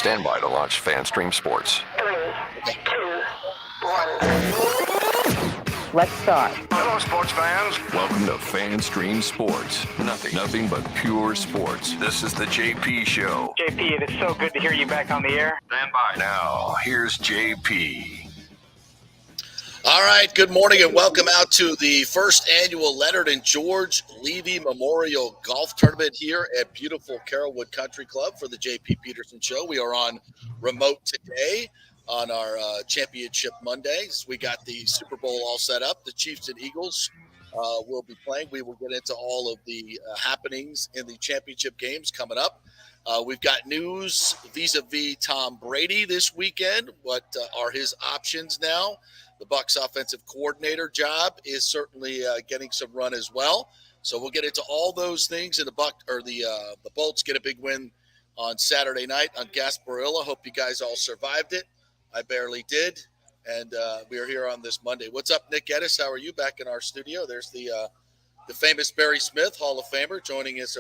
Stand by to launch FanStream Sports. 3, 2, 1. Let's start. Hello, sports fans. Welcome to FanStream Sports. Nothing but pure sports. This is the JP Show. JP, it is so good to hear you back on the air. Stand by. Now, here's JP. All right, good morning and welcome out to the first annual Leonard and George Levy Memorial Golf Tournament here at beautiful Carrollwood Country Club for the JP Peterson Show. We are on remote today on our Championship Mondays. We got the Super Bowl all set up. The Chiefs and Eagles will be playing. We will get into all of the happenings in the championship games coming up. We've got news vis-a-vis Tom Brady this weekend. What are his options now? The Bucs offensive coordinator job is certainly getting some run as well. So we'll get into all those things. And the Bolts get a big win on Saturday night on Gasparilla. Hope you guys all survived it. I barely did. And we are here on this Monday. What's up, Nick Geddes? How are you back in our studio? There's the famous Barry Smith, Hall of Famer, joining us.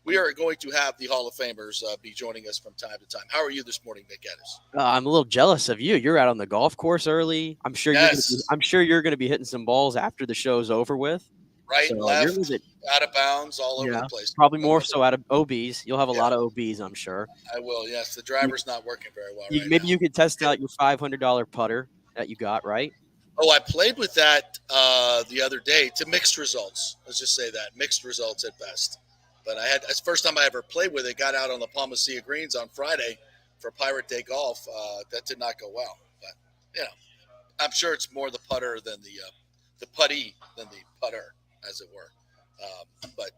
We are going to have the Hall of Famers be joining us from time to time. How are you this morning, Nick Geddes? I'm a little jealous of you. You're out on the golf course early. I'm sure you're going to be hitting some balls after the show's over with. Right, so left, out of bounds, all over the place. Probably more so out of OBs. You'll have a lot of OBs, I'm sure. I will, yes. The driver's not working very well right Maybe now. You could test out your $500 putter that you got, right? Oh, I played with that the other day to mixed results. Let's just say that. Mixed results at best. But that's the first time I ever played with it. Got out on the Palmacia Greens on Friday for Pirate Day Golf. That did not go well. But, I'm sure it's more the putter than the putty than the putter, as it were. But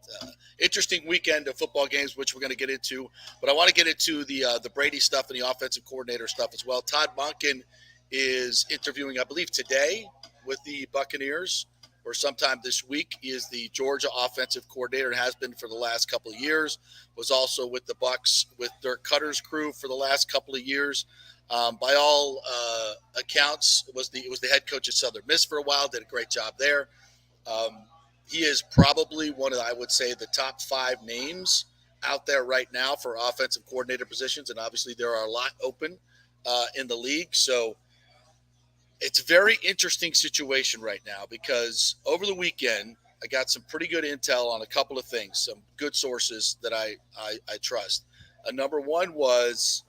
interesting weekend of football games, which we're going to get into. But I want to get into the Brady stuff and the offensive coordinator stuff as well. Todd Monken is interviewing, I believe, today with the Buccaneers or sometime this week. He is the Georgia offensive coordinator and has been for the last couple of years. Was also with the Bucs with Dirk Cutter's crew for the last couple of years. By all accounts, was the head coach at Southern Miss for a while. Did a great job there. He is probably one of, I would say, the top 5 names out there right now for offensive coordinator positions, and obviously there are a lot open in the league. So it's a very interesting situation right now because over the weekend I got some pretty good intel on a couple of things, some good sources that I trust. Number one was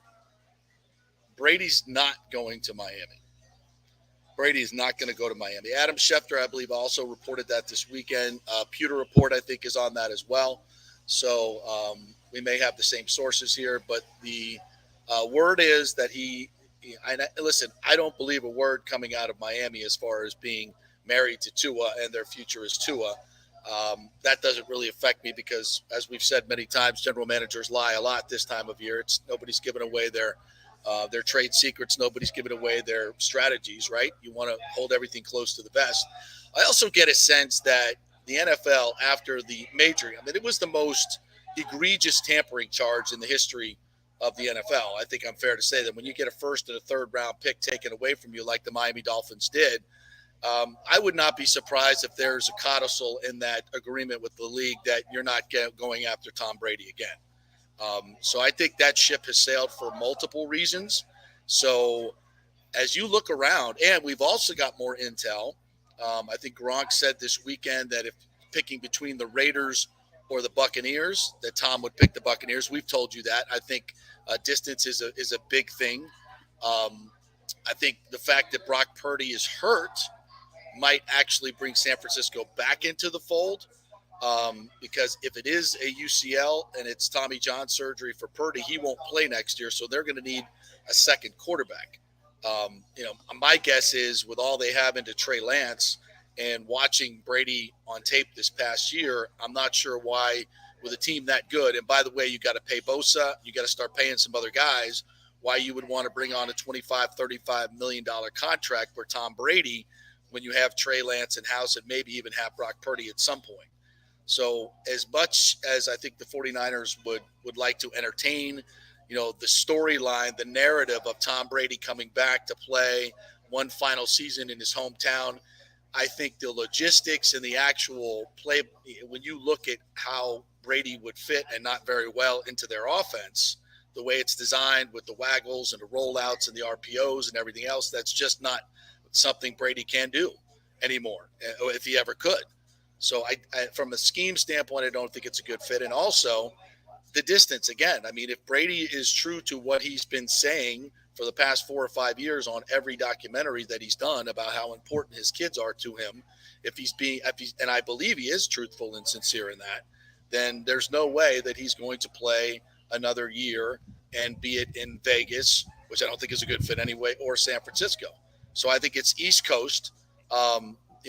Brady's not going to Miami. Brady is not going to go to Miami. Adam Schefter, I believe, also reported that this weekend. Pewter Report, I think, is on that as well. So we may have the same sources here, but the word is that listen, I don't believe a word coming out of Miami as far as being married to Tua and their future is Tua. That doesn't really affect me because, as we've said many times, general managers lie a lot this time of year. Nobody's giving away their trade secrets. Nobody's giving away their strategies, right? You want to hold everything close to the vest. I also get a sense that the NFL, after the it was the most egregious tampering charge in the history of the NFL. I think I'm fair to say that when you get a first and a third round pick taken away from you like the Miami Dolphins did, I would not be surprised if there's a codicil in that agreement with the league that you're not going after Tom Brady again. So I think that ship has sailed for multiple reasons. So as you look around, and we've also got more intel. I think Gronk said this weekend that if picking between the Raiders or the Buccaneers, that Tom would pick the Buccaneers. We've told you that. I think distance is a big thing. I think the fact that Brock Purdy is hurt might actually bring San Francisco back into the fold. Because if it is a UCL and it's Tommy John surgery for Purdy, he won't play next year. So they're going to need a second quarterback. My guess is with all they have into Trey Lance and watching Brady on tape this past year, I'm not sure why with a team that good. And by the way, you got to pay Bosa. You got to start paying some other guys. Why you would want to bring on a $25-35 million contract for Tom Brady when you have Trey Lance in house and maybe even have Brock Purdy at some point. So as much as I think the 49ers would like to entertain, the storyline, the narrative of Tom Brady coming back to play one final season in his hometown, I think the logistics and the actual play, when you look at how Brady would fit and not very well into their offense, the way it's designed with the waggles and the rollouts and the RPOs and everything else, that's just not something Brady can do anymore, if he ever could. So I from a scheme standpoint, I don't think it's a good fit. And also the distance again. I mean, if Brady is true to what he's been saying for the past 4 or 5 years on every documentary that he's done about how important his kids are to him, and I believe he is truthful and sincere in that, then there's no way that he's going to play another year, and be it in Vegas, which I don't think is a good fit anyway, or San Francisco. So I think it's East Coast.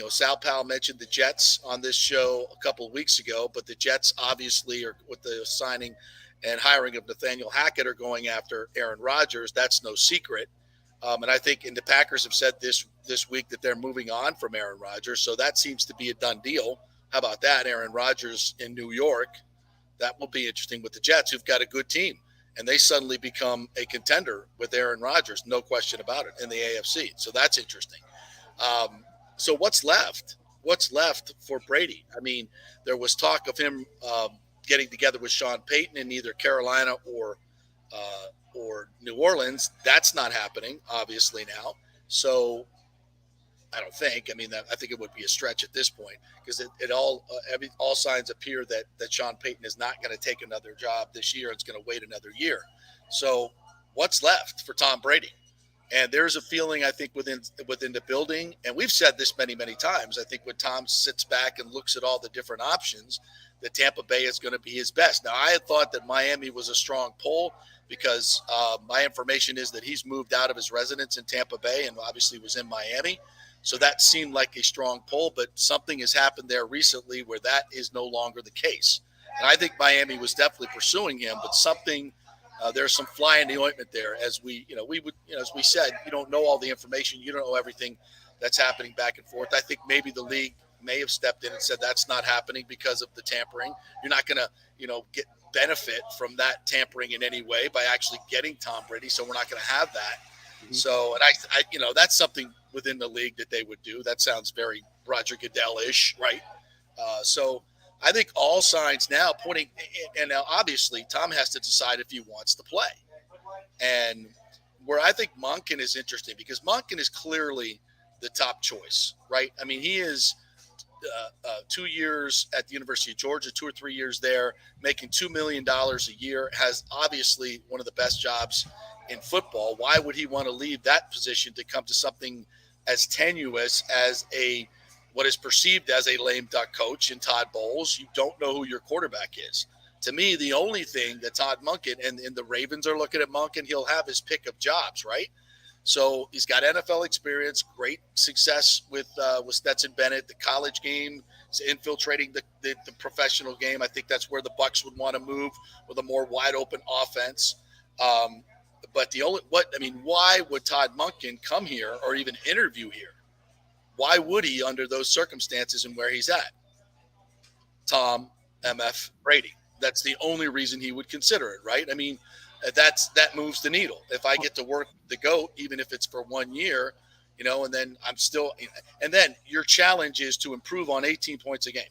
Sal Powell mentioned the Jets on this show a couple of weeks ago, but the Jets obviously are, with the signing and hiring of Nathaniel Hackett, are going after Aaron Rodgers. That's no secret. And I think, and the Packers have said this week that they're moving on from Aaron Rodgers. So that seems to be a done deal. How about that? Aaron Rodgers in New York. That will be interesting with the Jets, who've got a good team. And they suddenly become a contender with Aaron Rodgers, no question about it, in the AFC. So that's interesting. So what's left? What's left for Brady? I mean, there was talk of him getting together with Sean Payton in either Carolina or New Orleans. That's not happening, obviously, now. So I don't think. I mean, I think it would be a stretch at this point, because all signs appear that Sean Payton is not going to take another job this year. It's going to wait another year. So what's left for Tom Brady? And there's a feeling, I think, within the building, and we've said this many, many times, I think when Tom sits back and looks at all the different options, that Tampa Bay is going to be his best. Now, I had thought that Miami was a strong pull, because my information is that he's moved out of his residence in Tampa Bay and obviously was in Miami. So that seemed like a strong pull, but something has happened there recently where that is no longer the case. And I think Miami was definitely pursuing him, but there's some fly in the ointment there. As as we said, you don't know all the information. You don't know everything that's happening back and forth. I think maybe the league may have stepped in and said that's not happening because of the tampering. You're not going to, get benefit from that tampering in any way by actually getting Tom Brady. So we're not going to have that. Mm-hmm. So, and I that's something within the league that they would do. That sounds very Roger Goodell-ish, right? So I think all signs now pointing, and now obviously Tom has to decide if he wants to play. And where I think Monken is interesting, because Monken is clearly the top choice, right? I mean, he is 2 years at the University of Georgia, 2 or 3 years there, making $2 million a year, has obviously one of the best jobs in football. Why would he want to leave that position to come to something as tenuous as what is perceived as a lame duck coach in Todd Bowles? You don't know who your quarterback is. To me, the only thing that Todd Monken and the Ravens are looking at Monken, he'll have his pick of jobs, right? So he's got NFL experience, great success with Stetson Bennett, the college game, infiltrating the professional game. I think that's where the Bucs would want to move, with a more wide open offense. But why would Todd Monken come here or even interview here? Why would he under those circumstances and where he's at? Tom MF Brady. That's the only reason he would consider it, right? I mean, that moves the needle. If I get to work the GOAT, even if it's for 1 year, and then and then your challenge is to improve on 18 points a game.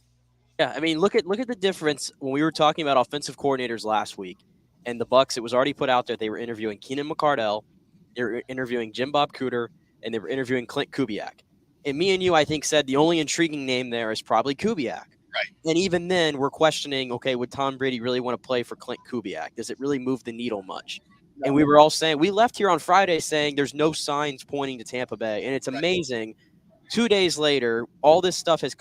Yeah, I mean, look at the difference when we were talking about offensive coordinators last week, and the Bucs. It was already put out there they were interviewing Keenan McCardell, they were interviewing Jim Bob Cooter, and they were interviewing Clint Kubiak. And me and you, I think, said the only intriguing name there is probably Kubiak. Right. And even then, we're questioning, okay, would Tom Brady really want to play for Clint Kubiak? Does it really move the needle much? No. And we were all saying, we left here on Friday saying there's no signs pointing to Tampa Bay. And it's amazing. 2 days later, all this stuff has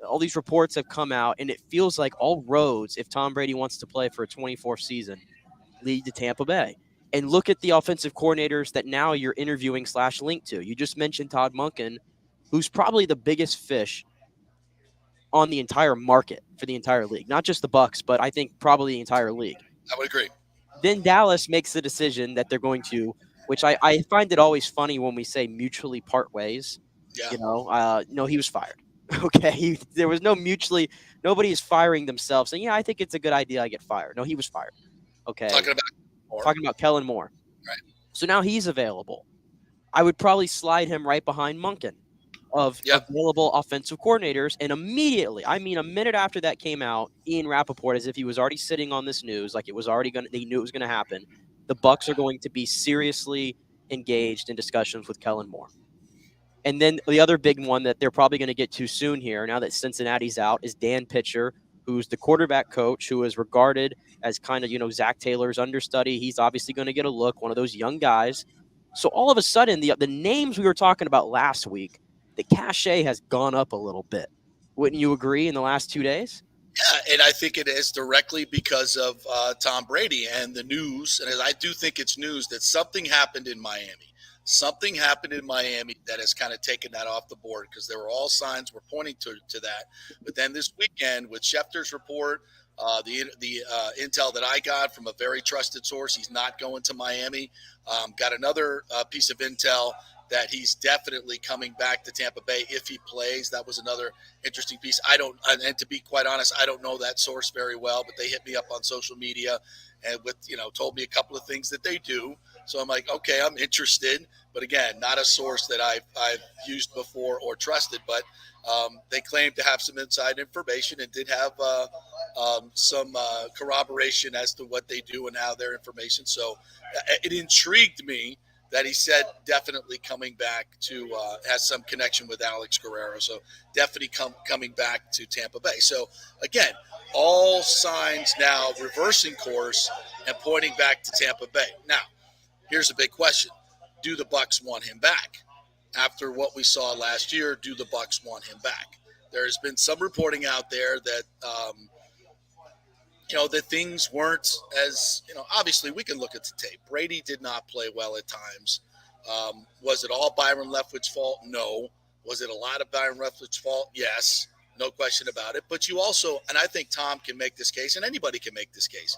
all these reports have come out, and it feels like all roads, if Tom Brady wants to play for a 24th season, lead to Tampa Bay. And look at the offensive coordinators that now you're interviewing / linked to. You just mentioned Todd Monken, who's probably the biggest fish on the entire market for the entire league. Not just the Bucs, but I think probably the entire league. I would agree. Then Dallas makes the decision that they're going to, which I find it always funny when we say mutually part ways. Yeah. No, he was fired. Okay. There was nobody is firing themselves saying, yeah, I think it's a good idea I get fired. No, he was fired. Okay. Talking about Kellen Moore. Right. So now he's available. I would probably slide him right behind Monken. of Yep. available offensive coordinators. And immediately, I mean, a minute after that came out, Ian Rappaport, as if he was already sitting on this news, like it was already they knew it was going to happen. The Bucs are going to be seriously engaged in discussions with Kellen Moore. And then the other big one that they're probably going to get to soon here, now that Cincinnati's out, is Dan Pitcher, who's the quarterback coach, who is regarded as kind of, Zach Taylor's understudy. He's obviously going to get a look, one of those young guys. So all of a sudden, the names we were talking about last week, the cachet has gone up a little bit. Wouldn't you agree in the last 2 days? Yeah, and I think it is directly because of Tom Brady and the news. And I do think it's news that something happened in Miami. Something happened in Miami that has kind of taken that off the board, because there were all signs were pointing to that. But then this weekend with Schefter's report, the intel that I got from a very trusted source, he's not going to Miami. Got another piece of intel that he's definitely coming back to Tampa Bay if he plays. That was another interesting piece. And to be quite honest, I don't know that source very well, but they hit me up on social media and told me a couple of things that they do. So I'm like, okay, I'm interested, but again, not a source that I've used before or trusted. But they claim to have some inside information and did have some corroboration as to what they do and how their information. So it intrigued me that he said definitely coming back to has some connection with Alex Guerrero. So definitely coming back to Tampa Bay. So again, all signs now reversing course and pointing back to Tampa Bay. Now, here's a big question. Do the Bucs want him back? After what we saw last year, do the Bucs want him back? There's been some reporting out there that, that things weren't as, obviously we can look at the tape. Brady did not play well at times. Was it all Byron Leftwich's fault? No. Was it a lot of Byron Leftwich's fault? Yes. No question about it. But you also, and I think Tom can make this case, and anybody can make this case.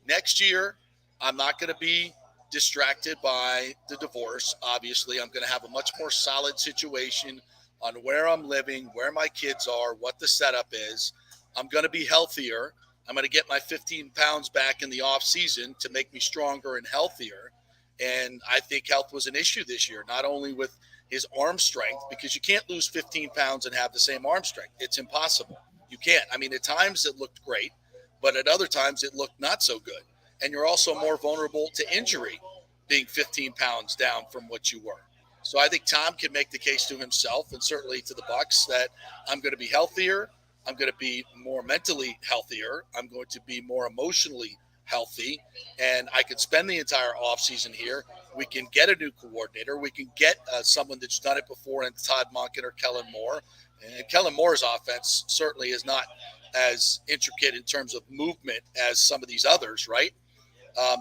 Next year, I'm not going to be distracted by the divorce. Obviously, I'm going to have a much more solid situation on where I'm living, where my kids are, what the setup is. I'm going to be healthier. I'm going to get my 15 pounds back in the off season to make me stronger and healthier. And I think health was an issue this year, not only with his arm strength, because you can't lose 15 pounds and have the same arm strength. It's impossible. You can't. I mean, at times it looked great, but at other times it looked not so good. And you're also more vulnerable to injury being 15 pounds down from what you were. So I think Tom can make the case to himself and certainly to the Bucs that I'm going to be healthier. I'm going to be more mentally healthier. I'm going to be more emotionally healthy. And I could spend the entire offseason here. We can get a new coordinator. We can get someone that's done it before in Todd Monken or Kellen Moore. And Kellen Moore's offense certainly is not as intricate in terms of movement as some of these others, right?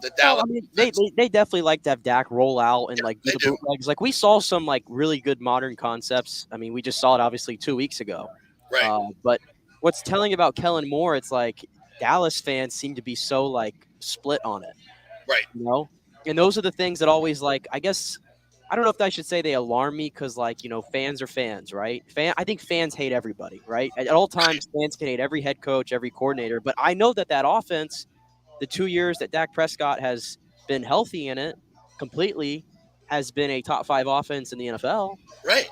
They definitely like to have Dak roll out and do the bootlegs. Like we saw some really good modern concepts. I mean, we just saw it obviously 2 weeks ago. Right. But what's telling about Kellen Moore, it's like Dallas fans seem to be so split on it. Right. And those are the things that always I guess I don't know if I should say they alarm me because fans are fans, right? I think fans hate everybody, right? At all times, fans can hate every head coach, every coordinator. But I know that offense, the 2 years that Dak Prescott has been healthy in it completely, has been a top 5 offense in the NFL. Right.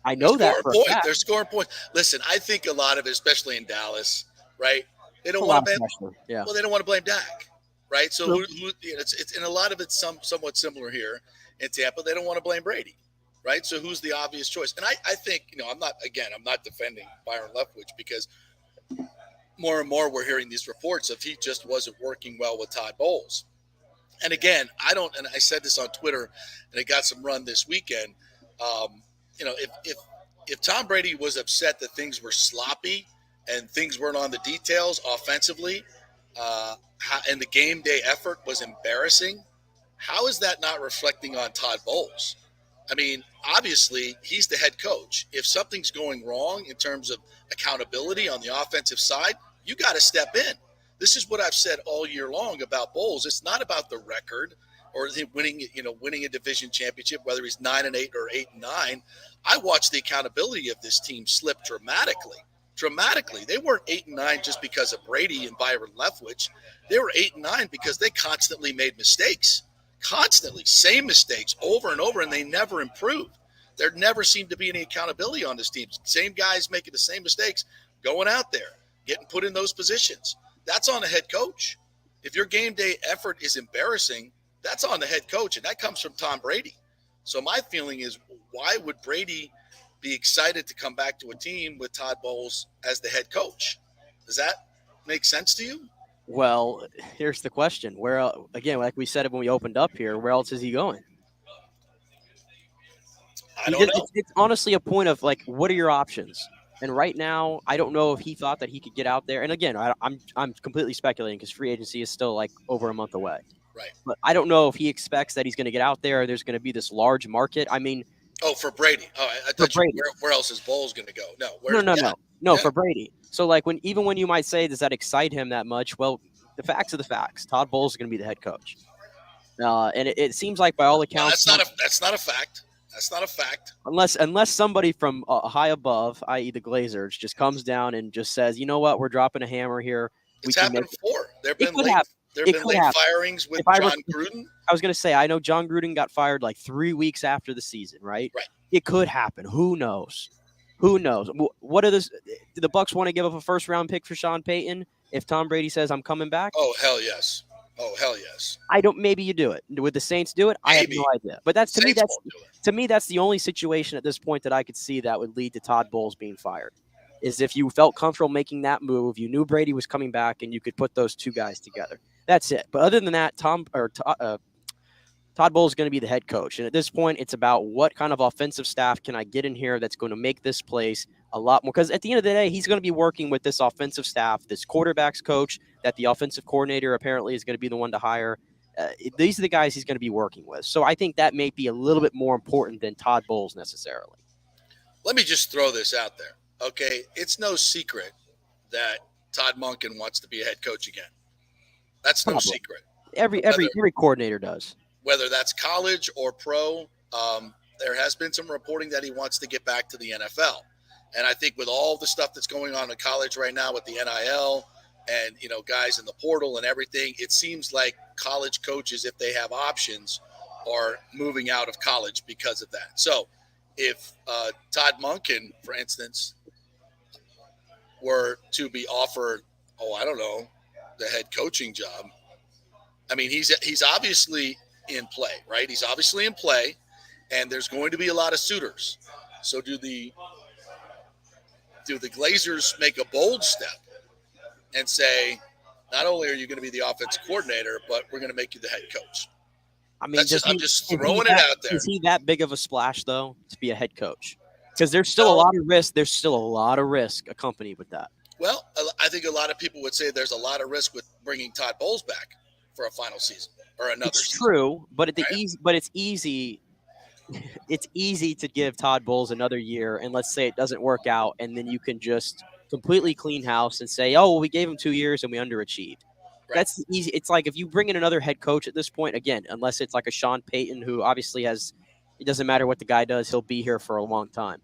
I know that for a fact. They're scoring points. Listen, I think a lot of it, especially in Dallas, right? They don't want to blame. Yeah. Well, they don't want to blame Dak, right? So it's and a lot of it's somewhat similar here in Tampa. They don't want to blame Brady, right? So who's the obvious choice? And I think I'm not defending Byron Leftwich, because more and more we're hearing these reports of he just wasn't working well with Todd Bowles. And again, and I said this on Twitter, and it got some run this weekend. If Tom Brady was upset that things were sloppy and things weren't on the details offensively, and the game day effort was embarrassing, how is that not reflecting on Todd Bowles? I mean, obviously, he's the head coach. If something's going wrong in terms of accountability on the offensive side, you got to step in. This is what I've said all year long about Bowles. It's not about the record or winning a division championship, whether he's 9-8 or 8-9. I watched the accountability of this team slip dramatically. They weren't 8-9 just because of Brady and Byron Leftwich. They were 8-9 because they constantly made mistakes. Constantly, same mistakes over and over, and they never improved. there never seemed to be any accountability on this team. Same guys making the same mistakes, going out there, getting put in those positions. That's on the head coach. If your game day effort is embarrassing, that's on the head coach, and that comes from Tom Brady. So my feeling is, why would Brady be excited to come back to a team with Todd Bowles as the head coach? Does that make sense to you? Well, here's the question. Where, again, like we said it when we opened up here, where else is he going? I don't know. It's honestly a point of, like, what are your options? And right now, I don't know if he thought that he could get out there. And again, I'm completely speculating because free agency is still like over a month away. Right. But I don't know if he expects that he's going to get out there. There's going to be this large market. I mean, for Brady. Oh, I thought where else is Bowles going to go? No, for Brady. So like even when you might say, does that excite him that much? Well, the facts are the facts. Todd Bowles is going to be the head coach. And it seems like by all accounts, that's not a fact. That's not a fact. Unless somebody from high above, i.e. the Glazers, just comes down and just says, you know what, we're dropping a hammer here. It's happened before. There have been late firings with John Gruden. I was going to say, I know John Gruden got fired like 3 weeks after the season, right? Right. It could happen. Who knows? What are do the Bucs want to give up a first-round pick for Sean Payton if Tom Brady says, I'm coming back? Oh, hell yes. Maybe you do it. Would the Saints do it? Maybe. I have no idea. But to me, that's the only situation at this point that I could see that would lead to Todd Bowles being fired. Is if you felt comfortable making that move, you knew Brady was coming back, and you could put those two guys together. That's it. But other than that, Todd Bowles is going to be the head coach. And at this point, it's about what kind of offensive staff can I get in here that's going to make this place a lot more. Because at the end of the day, he's going to be working with this offensive staff, this quarterback's coach that the offensive coordinator apparently is going to be the one to hire. These are the guys he's going to be working with. So I think that may be a little bit more important than Todd Bowles necessarily. Let me just throw this out there. Okay, it's no secret that Todd Monken wants to be a head coach again. That's no secret. Every coordinator does. Whether that's college or pro, there has been some reporting that he wants to get back to the NFL. And I think with all the stuff that's going on in college right now with the NIL and, guys in the portal and everything, it seems like college coaches, if they have options, are moving out of college because of that. So if Todd Monken, for instance, were to be offered, the head coaching job, I mean, he's obviously in play, right? He's obviously in play, and there's going to be a lot of suitors. So do the Glazers make a bold step and say, not only are you going to be the offensive coordinator, but we're going to make you the head coach? I mean, I'm just throwing it out there. Is he that big of a splash, though, to be a head coach? Because there's still a lot of risk. There's still a lot of risk accompanied with that. Well, I think a lot of people would say there's a lot of risk with bringing Todd Bowles back for a final season or another season. It's true, but it's easy. It's easy to give Todd Bowles another year, and let's say it doesn't work out, and then you can just completely clean house and say, "Oh, well, we gave him 2 years and we underachieved." Right. That's easy. It's like if you bring in another head coach at this point, again, unless it's like a Sean Payton who obviously it doesn't matter what the guy does, he'll be here for a long time.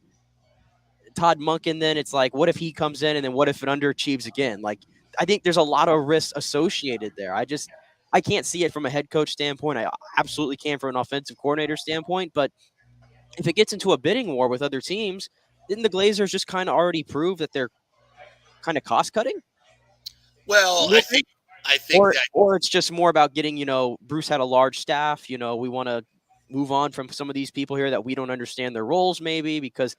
Todd Monken, then it's like, what if he comes in and then what if it underachieves again? Like, I think there's a lot of risks associated there. I can't see it from a head coach standpoint. I absolutely can from an offensive coordinator standpoint. But if it gets into a bidding war with other teams, didn't the Glazers just kind of already prove that they're kind of cost cutting? Well, I think or it's just more about getting, Bruce had a large staff. We want to move on from some of these people here that we don't understand their roles, maybe, because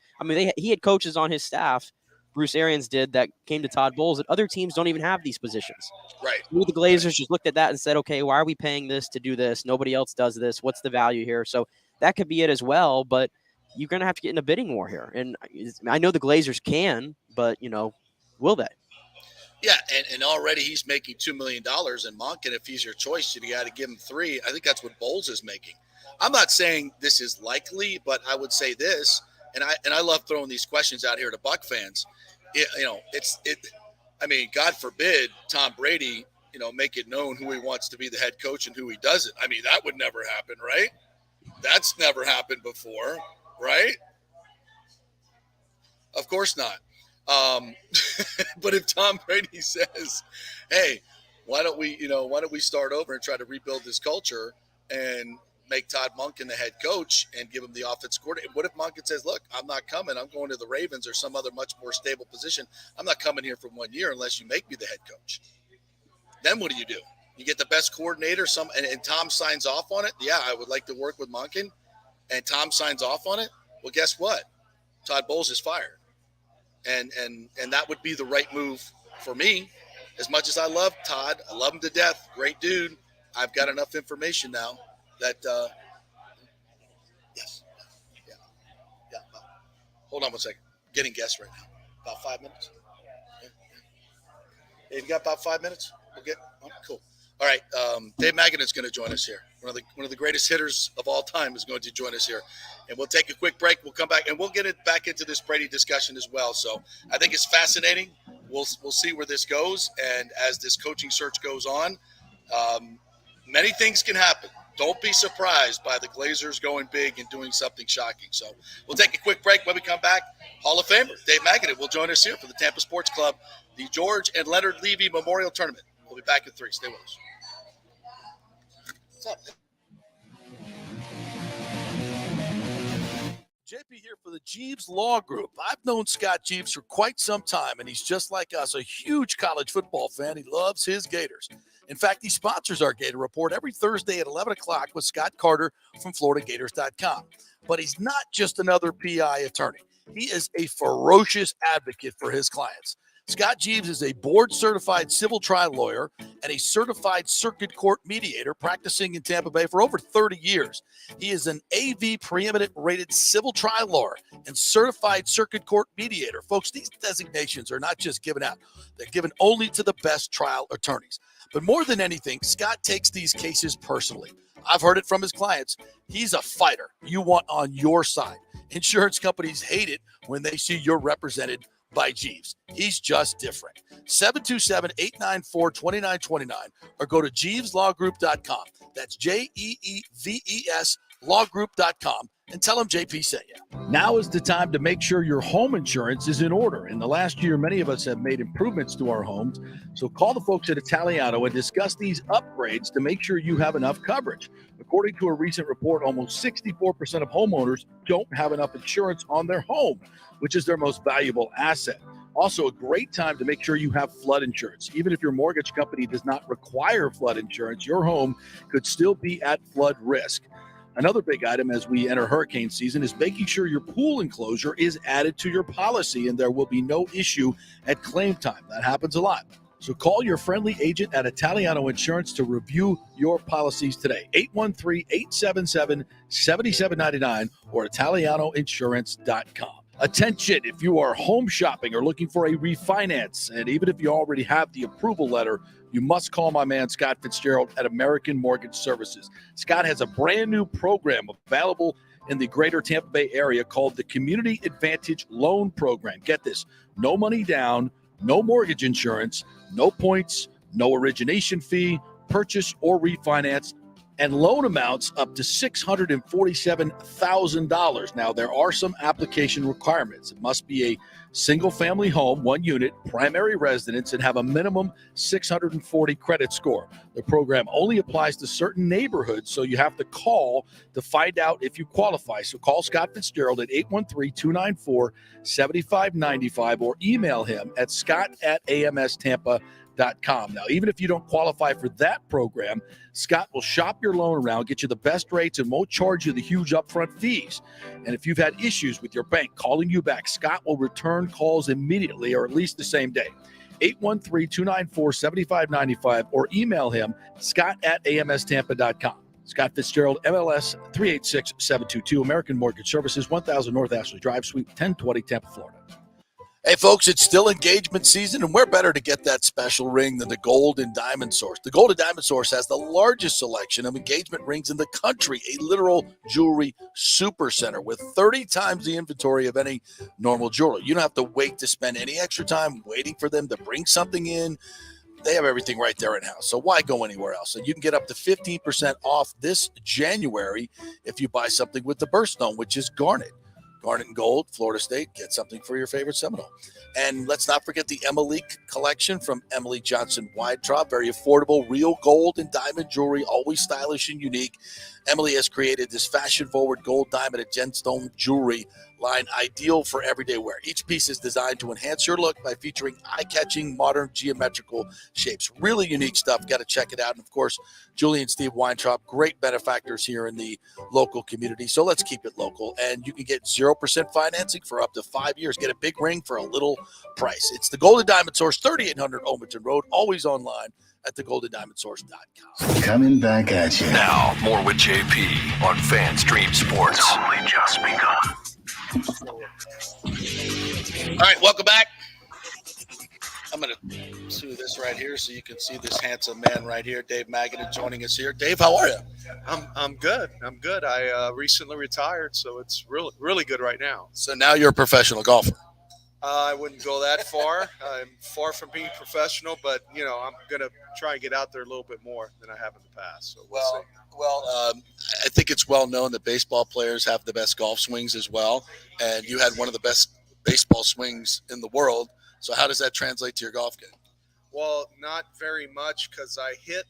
he had coaches on his staff. Bruce Arians did that came to Todd Bowles, that other teams don't even have these positions. Right. The Glazers just looked at that and said, okay, why are we paying this to do this? Nobody else does this. What's the value here? So that could be it as well, but you're going to have to get in a bidding war here. And I know the Glazers can, but, will they? Yeah, and already he's making $2 million in Monken. If he's your choice, you got to give him $3 million. I think that's what Bowles is making. I'm not saying this is likely, but I would say this, and I love throwing these questions out here to Buck fans. God forbid Tom Brady, make it known who he wants to be the head coach and who he doesn't. I mean, that would never happen, right? That's never happened before, right? Of course not. But if Tom Brady says, "Hey, why don't we start over and try to rebuild this culture?" and make Todd Monken the head coach and give him the offense coordinator. What if Monken says, look, I'm not coming. I'm going to the Ravens or some other much more stable position. I'm not coming here for 1 year unless you make me the head coach. Then what do? You get the best coordinator, and Tom signs off on it. Yeah, I would like to work with Monken, and Tom signs off on it. Well, guess what? Todd Bowles is fired. And that would be the right move for me. As much as I love Todd, I love him to death. Great dude. I've got enough information now that yes. Yeah. Hold on one second. Getting guests right now. About 5 minutes. Yeah. You got about 5 minutes? We'll get cool. All right, Dave Magadan is going to join us here. One of the greatest hitters of all time is going to join us here. And we'll take a quick break. We'll come back, and we'll get it back into this Brady discussion as well. So I think it's fascinating. We'll see where this goes. And as this coaching search goes on, many things can happen. Don't be surprised by the Glazers going big and doing something shocking. So we'll take a quick break. When we come back, Hall of Famer Dave Magadan will join us here for the Tampa Sports Club, the George and Leonard Levy Memorial Tournament. We'll be back in 3. Stay with us. What's up? JP here for the Jeeves Law Group. I've known Scott Jeeves for quite some time, and he's just like us, a huge college football fan. He loves his Gators. In fact, he sponsors our Gator Report every Thursday at 11 o'clock with Scott Carter from FloridaGators.com. But he's not just another PI attorney. He is a ferocious advocate for his clients. Scott Jeeves is a board-certified civil trial lawyer and a certified circuit court mediator practicing in Tampa Bay for over 30 years. He is an AV preeminent rated civil trial lawyer and certified circuit court mediator. Folks, these designations are not just given out. They're given only to the best trial attorneys. But more than anything, Scott takes these cases personally. I've heard it from his clients. He's a fighter you want on your side. Insurance companies hate it when they see you're represented by Jeeves. He's just different. 727-894-2929 or go to JeevesLawGroup.com. That's JEEVES lawgroup.com and tell him JP sent you. Now is the time to make sure your home insurance is in order. In the last year, many of us have made improvements to our homes. So call the folks at Italiano and discuss these upgrades to make sure you have enough coverage. According to a recent report, almost 64% of homeowners don't have enough insurance on their home, which is their most valuable asset. Also, a great time to make sure you have flood insurance. Even if your mortgage company does not require flood insurance, your home could still be at flood risk. Another big item as we enter hurricane season is making sure your pool enclosure is added to your policy and there will be no issue at claim time. That happens a lot. So call your friendly agent at Italiano Insurance to review your policies today. 813-877-7799 or ItalianoInsurance.com. Attention, if you are home shopping or looking for a refinance, and even if you already have the approval letter, you must call my man Scott Fitzgerald at American Mortgage Services. Scott has a brand new program available in the greater Tampa Bay area called the Community Advantage Loan Program. Get this, no money down, no mortgage insurance, no points, no origination fee, purchase or refinance, and loan amounts up to $647,000. Now, there are some application requirements. It must be a single-family home, 1 unit, primary residence, and have a minimum 640 credit score. The program only applies to certain neighborhoods, so you have to call to find out if you qualify. So call Scott Fitzgerald at 813-294-7595 or email him at scott@amstampa.com. Now, even if you don't qualify for that program, Scott will shop your loan around, get you the best rates, and won't charge you the huge upfront fees. And if you've had issues with your bank calling you back, Scott will return calls immediately or at least the same day. 813-294-7595 or email him, scott@amstampa.com. Scott Fitzgerald, MLS 386722, American Mortgage Services, 1000 North Ashley Drive, Suite 1020, Tampa, Florida. Hey, folks, it's still engagement season, and where better to get that special ring than the Gold and Diamond Source? The Gold and Diamond Source has the largest selection of engagement rings in the country, a literal jewelry supercenter with 30 times the inventory of any normal jeweler. You don't have to wait to spend any extra time waiting for them to bring something in. They have everything right there in-house, so why go anywhere else? And you can get up to 15% off this January if you buy something with the birthstone, which is garnet. Garnet and Gold, Florida State. Get something for your favorite Seminole. And let's not forget the Emily collection from Emily Johnson Weintraub. Very affordable, real gold and diamond jewelry, always stylish and unique. Emily has created this fashion-forward gold, diamond, and gemstone jewelry line ideal for everyday wear. Each piece is designed to enhance your look by featuring eye-catching, modern, geometrical shapes. Really unique stuff. Got to check it out. And, of course, Julie and Steve Weintraub, great benefactors here in the local community. So let's keep it local. And you can get 0% financing for up to 5 years. Get a big ring for a little price. It's the Golden Diamond Source, 3800 Olmerton Road, always online at thegoldendiamondsource.com. Coming back at you. Now, more with JP on FanStream Sports. It's only just begun. All right, welcome back. I'm going to do this right here so you can see this handsome man right here, Dave Magadan, joining us here. Dave, how are you? I'm good. I recently retired, so it's really good right now. So now you're a professional golfer. I wouldn't go that far. I'm far from being professional, but I'm gonna try and get out there a little bit more than I have in the past. So we'll see. I think it's well known that baseball players have the best golf swings as well, and you had one of the best baseball swings in the world. So how does that translate to your golf game? Well, not very much, because I hit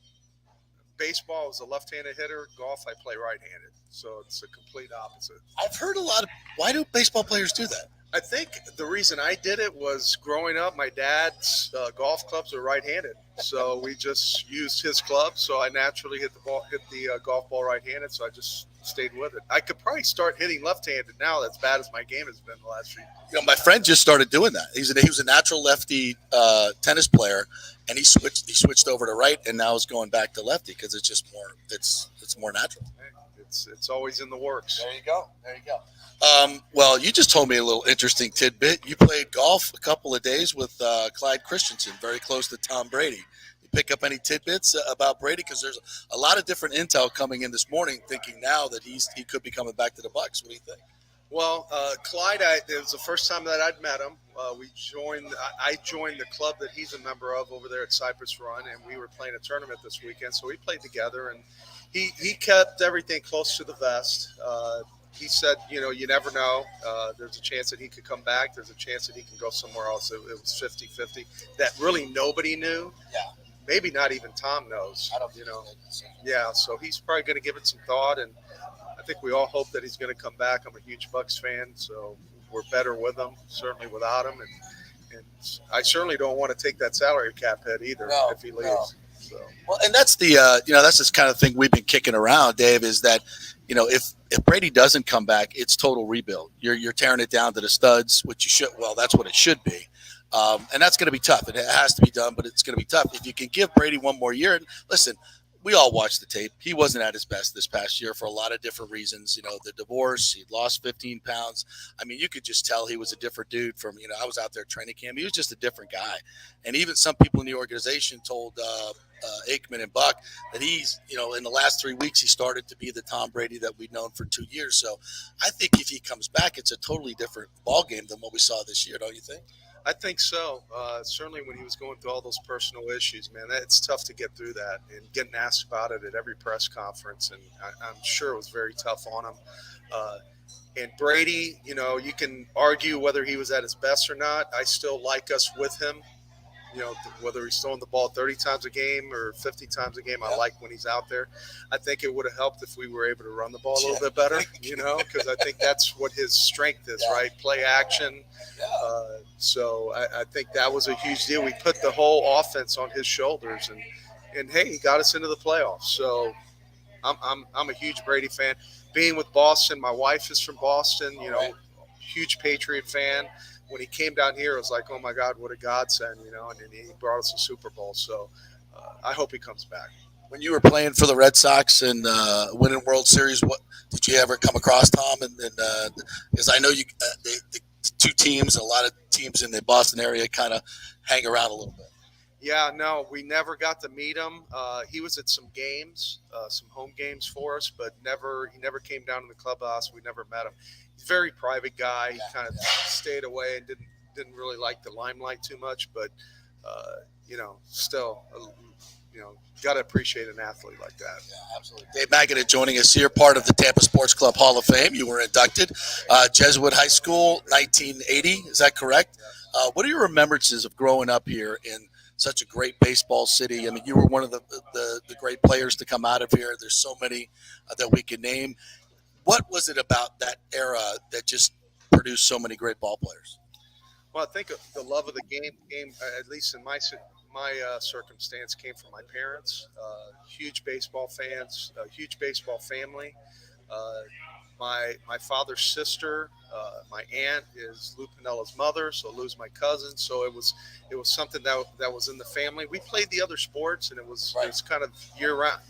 baseball. I was a left-handed hitter. Golf, I play right-handed, so it's a complete opposite. I've heard a lot of. Why do baseball players do that? I think the reason I did it was growing up, my dad's golf clubs are right-handed, so we just used his clubs. So I naturally hit the golf ball right-handed. So I just stayed with it. I could probably start hitting left-handed now. That's bad as my game has been the last few years. My friend just started doing that. He was a natural lefty tennis player, and he switched over to right, and now is going back to lefty because it's just more. It's more natural. It's always in the works. There you go. Well, you just told me a little interesting tidbit. You played golf a couple of days with Clyde Christensen, very close to Tom Brady. You pick up any tidbits about Brady? Because there's a lot of different intel coming in this morning, thinking now that he could be coming back to the Bucs. What do you think? Well, Clyde, it was the first time that I'd met him. I joined the club that he's a member of over there at Cypress Run, and we were playing a tournament this weekend. So we played together, and he kept everything close to the vest. He said, you never know. There's a chance that he could come back. There's a chance that he can go somewhere else. It was 50-50. That really nobody knew. Yeah. Maybe not even Tom knows. I don't Yeah, so he's probably going to give it some thought, and I think we all hope that he's going to come back. I'm a huge Bucs fan, so we're better with him, certainly without him. And I certainly don't want to take that salary cap hit either if he leaves. No. So. Well, and that's that's this kind of thing we've been kicking around, Dave, is that, if Brady doesn't come back, it's total rebuild. You're tearing it down to the studs, which you should. Well, that's what it should be. And that's going to be tough. It has to be done, but it's going to be tough. If you can give Brady one more year, and listen, we all watched the tape. He wasn't at his best this past year for a lot of different reasons. The divorce, he lost 15 pounds. I mean, you could just tell he was a different dude from, I was out there training camp. He was just a different guy. And even some people in the organization told Aikman and Buck that he's, in the last 3 weeks, he started to be the Tom Brady that we've known for 2 years. So I think if he comes back, it's a totally different ballgame than what we saw this year, don't you think? I think so. Certainly when he was going through all those personal issues, man, it's tough to get through that and getting asked about it at every press conference. And I'm sure it was very tough on him. And Brady, you can argue whether he was at his best or not. I still like us with him. Whether he's throwing the ball 30 times a game or 50 times a game, I like when he's out there. I think it would have helped if we were able to run the ball a little bit better, because I think that's what his strength is, right? Play action. So I think that was a huge deal. We put the whole offense on his shoulders, and hey, he got us into the playoffs. So I'm a huge Brady fan. Being with Boston, my wife is from Boston, huge Patriot fan. When he came down here, it was like, oh, my God, what a godsend, and he brought us a Super Bowl. So I hope he comes back. When you were playing for the Red Sox and winning World Series, what did you ever come across Tom? And because I know you, the two teams, a lot of teams in the Boston area kind of hang around a little bit. Yeah, no, we never got to meet him. He was at some games, some home games for us, but he never came down to the clubhouse. We never met him. He's a very private guy. He kind of stayed away and didn't really like the limelight too much, but still, got to appreciate an athlete like that. Yeah, absolutely. Dave Magadan joining us here, part of the Tampa Sports Club Hall of Fame. You were inducted. Jesuit High School, 1980. Is that correct? What are your remembrances of growing up here in such a great baseball city? I mean, you were one of the great players to come out of here. There's so many that we can name. What was it about that era that just produced so many great ball players? Well, I think the love of the game came, at least in my circumstance, came from my parents. Huge baseball fans, a huge baseball family. My father's sister, my aunt is Lou Pinella's mother, so Lou's my cousin. So it was something that was in the family. We played the other sports, and it was kind of year round.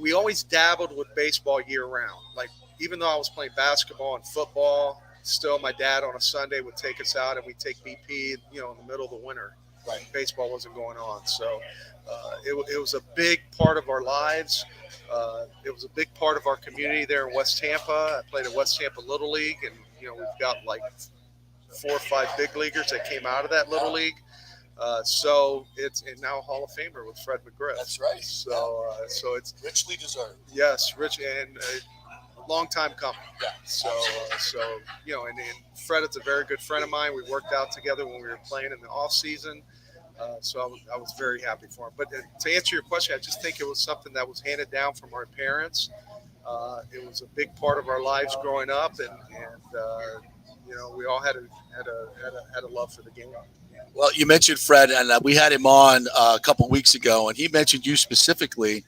We always dabbled with baseball year round. Like, even though I was playing basketball and football, still my dad on a Sunday would take us out, and we'd take BP, in the middle of the winter. Right. Baseball wasn't going on. So it was a big part of our lives. It was a big part of our community there in West Tampa. I played at West Tampa Little League, and, we've got like 4 or 5 big leaguers that came out of that Little League. So it's now a Hall of Famer with Fred McGriff. That's right. So it's richly deserved. Yes, rich and a long time coming. Yeah. So and Fred is a very good friend of mine. We worked out together when we were playing in the off season. So I was very happy for him. But to answer your question, I just think it was something that was handed down from our parents. It was a big part of our lives growing up, and we all had a love for the game. Well, you mentioned Fred, and we had him on a couple of weeks ago, and he mentioned you specifically,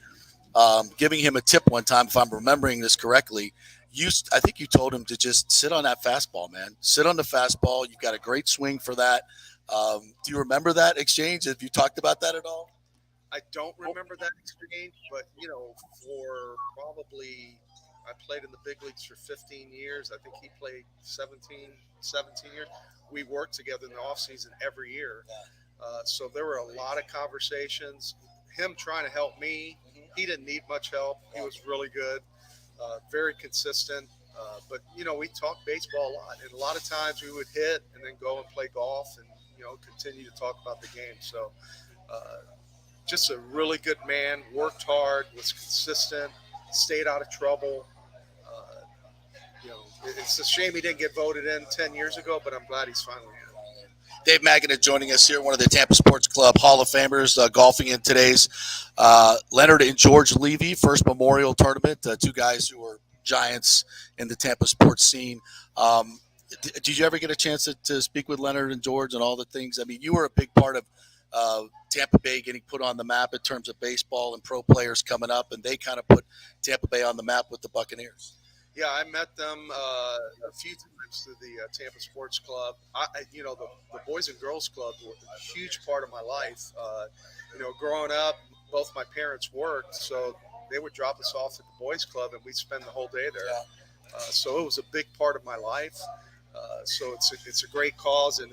giving him a tip one time, if I'm remembering this correctly. I think you told him to just sit on that fastball, man. Sit on the fastball. You've got a great swing for that. Do you remember that exchange? Have you talked about that at all? I don't remember that exchange, but, for probably – I played in the big leagues for 15 years. I think he played 17 years. We worked together in the offseason every year. So there were a lot of conversations. Him trying to help me. He didn't need much help. He was really good, very consistent. But, we talked baseball a lot. And a lot of times we would hit and then go and play golf and, continue to talk about the game. So just a really good man, worked hard, was consistent, stayed out of trouble. It's a shame he didn't get voted in 10 years ago, but I'm glad he's finally in. Dave Magadan joining us here, one of the Tampa Sports Club Hall of Famers, golfing in today's Leonard and George Levy First Memorial Tournament, 2 guys who were giants in the Tampa sports scene. Did you ever get a chance to speak with Leonard and George and all the things? I mean, you were a big part of Tampa Bay getting put on the map in terms of baseball and pro players coming up, and they kind of put Tampa Bay on the map with the Buccaneers. Yeah, I met them a few times through the Tampa Sports Club. The Boys and Girls Club were a huge part of my life. Growing up, both my parents worked, so they would drop us off at the Boys Club, and we'd spend the whole day there. So it was a big part of my life. So it's a great cause, and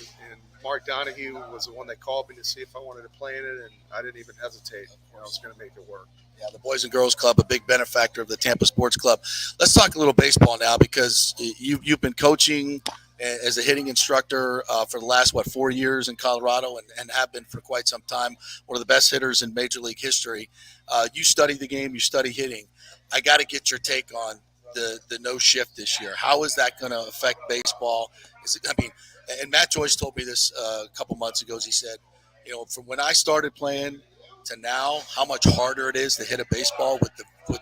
Mark Donahue was the one that called me to see if I wanted to play in it, and I didn't even hesitate. I was going to make it work. Yeah, the Boys and Girls Club, a big benefactor of the Tampa Sports Club. Let's talk a little baseball now, because you've been coaching as a hitting instructor for the last, 4 years in Colorado, and have been for quite some time, one of the best hitters in Major League history. You study the game, you study hitting. I got to get your take on the no shift this year. How is that going to affect baseball? And Matt Joyce told me this a couple months ago. He said, from when I started playing to now, how much harder it is to hit a baseball with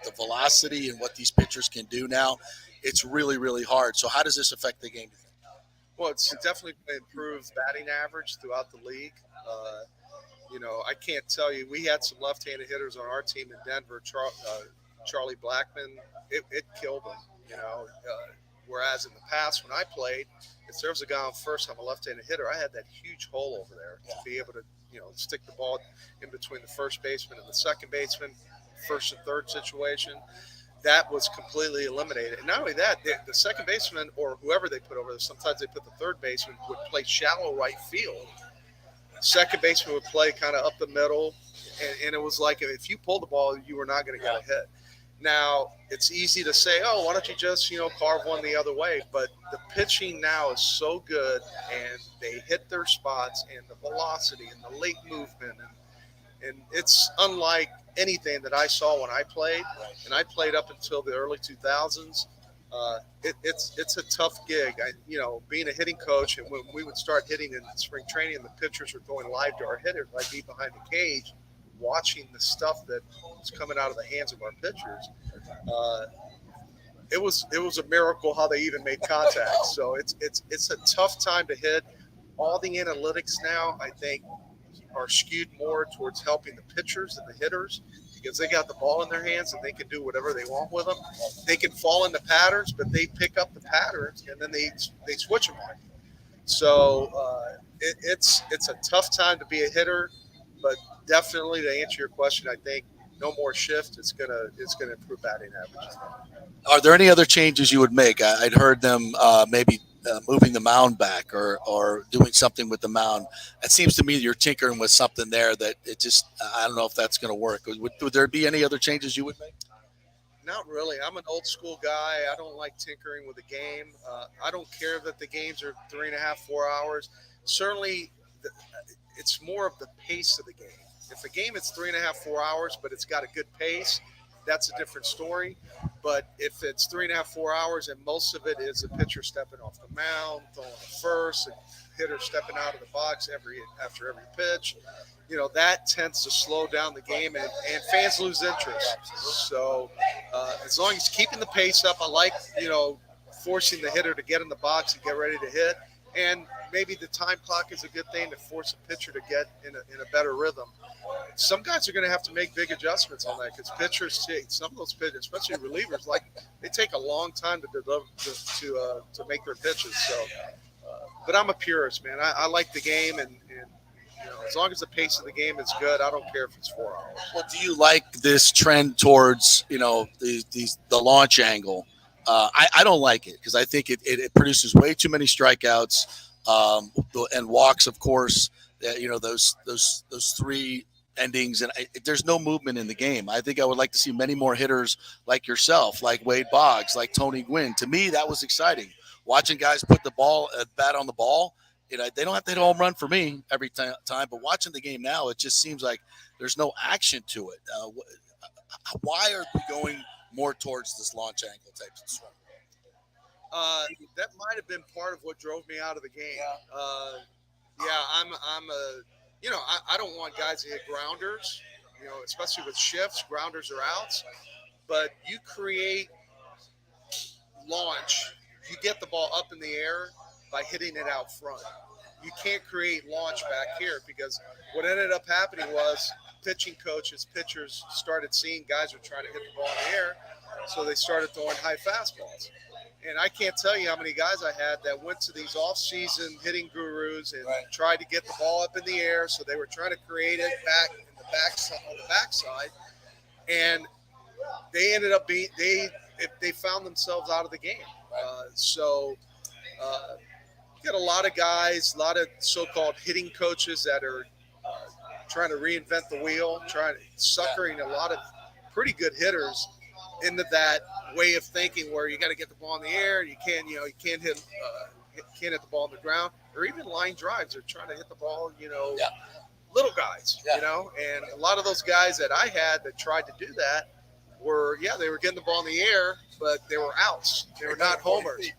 the velocity and what these pitchers can do now. It's really, really hard. So how does this affect the game? Well, it's definitely improved batting average throughout the league. I can't tell you. We had some left-handed hitters on our team in Denver. Charlie Blackman, it killed him. Whereas in the past when I played, if there was a guy on first, I'm a left-handed hitter, I had that huge hole over there to be able to, stick the ball in between the first baseman and the second baseman, first and third situation. That was completely eliminated. And not only that, the second baseman or whoever they put over there, sometimes they put the third baseman, would play shallow right field. Second baseman would play kind of up the middle, and it was like if you pulled the ball, you were not going to get a hit. Now, it's easy to say, why don't you just, carve one the other way? But the pitching now is so good, and they hit their spots, and the velocity and the late movement. and it's unlike anything that I saw when I played, and I played up until the early 2000s. It's a tough gig. Being a hitting coach, and when we would start hitting in spring training, and the pitchers were going live to our hitters, I'd be behind the cage, watching the stuff that was coming out of the hands of our pitchers. It was a miracle how they even made contact. So it's a tough time to hit. All the analytics now, I think, are skewed more towards helping the pitchers and the hitters, because they got the ball in their hands and they can do whatever they want with them. They can fall into patterns, but they pick up the patterns and then they switch them on you. So it's a tough time to be a hitter, but definitely, to answer your question, I think no more shift. It's gonna improve batting average. Are there any other changes you would make? I'd heard them maybe moving the mound back or doing something with the mound. It seems to me you're tinkering with something there that it just, I don't know if that's going to work. Would there be any other changes you would make? Not really. I'm an old school guy. I don't like tinkering with the game. I don't care that the games are 3.5, 4 hours. Certainly, it's more of the pace of the game. If a game is 3.5, 4 hours, but it's got a good pace, that's a different story. But if it's 3.5, 4 hours, and most of it is a pitcher stepping off the mound, throwing a first, and hitter stepping out of the box after every pitch, that tends to slow down the game, and fans lose interest. So as long as keeping the pace up, I like, forcing the hitter to get in the box and get ready to hit. And maybe the time clock is a good thing to force a pitcher to get in a better rhythm. Some guys are going to have to make big adjustments on that, because pitchers take, some of those pitchers, especially relievers, they take a long time to deliver to make their pitches. So, but I'm a purist, man. I like the game, and as long as the pace of the game is good, I don't care if it's 4 hours. Well, do you like this trend towards the launch angle? I don't like it, because I think it produces way too many strikeouts and walks, of course. Those three endings, and there's no movement in the game. I think I would like to see many more hitters like yourself, like Wade Boggs, like Tony Gwynn. To me, that was exciting. Watching guys put the bat on the ball. They don't have to hit a home run for me every time, but watching the game now, it just seems like there's no action to it. Why are we going more towards this launch angle type of swing? That might have been part of what drove me out of the game. I don't want guys to hit grounders, especially with shifts. Grounders are outs, but you create launch. You get the ball up in the air by hitting it out front. You can't create launch back here, because what ended up happening was pitchers started seeing guys were trying to hit the ball in the air, so they started throwing high fastballs. And I can't tell you how many guys I had that went to these off-season hitting gurus and tried to get the ball up in the air, so they were trying to create it back in the backside, and they ended up they found themselves out of the game. You get a lot of guys, a lot of so-called hitting coaches that are trying to reinvent the wheel, suckering a lot of pretty good hitters into that way of thinking where you got to get the ball in the air. You can't hit the ball on the ground, or even line drives. They're trying to hit the ball, little guys, and a lot of those guys that I had that tried to do that they were getting the ball in the air, but they were outs. They were not homers.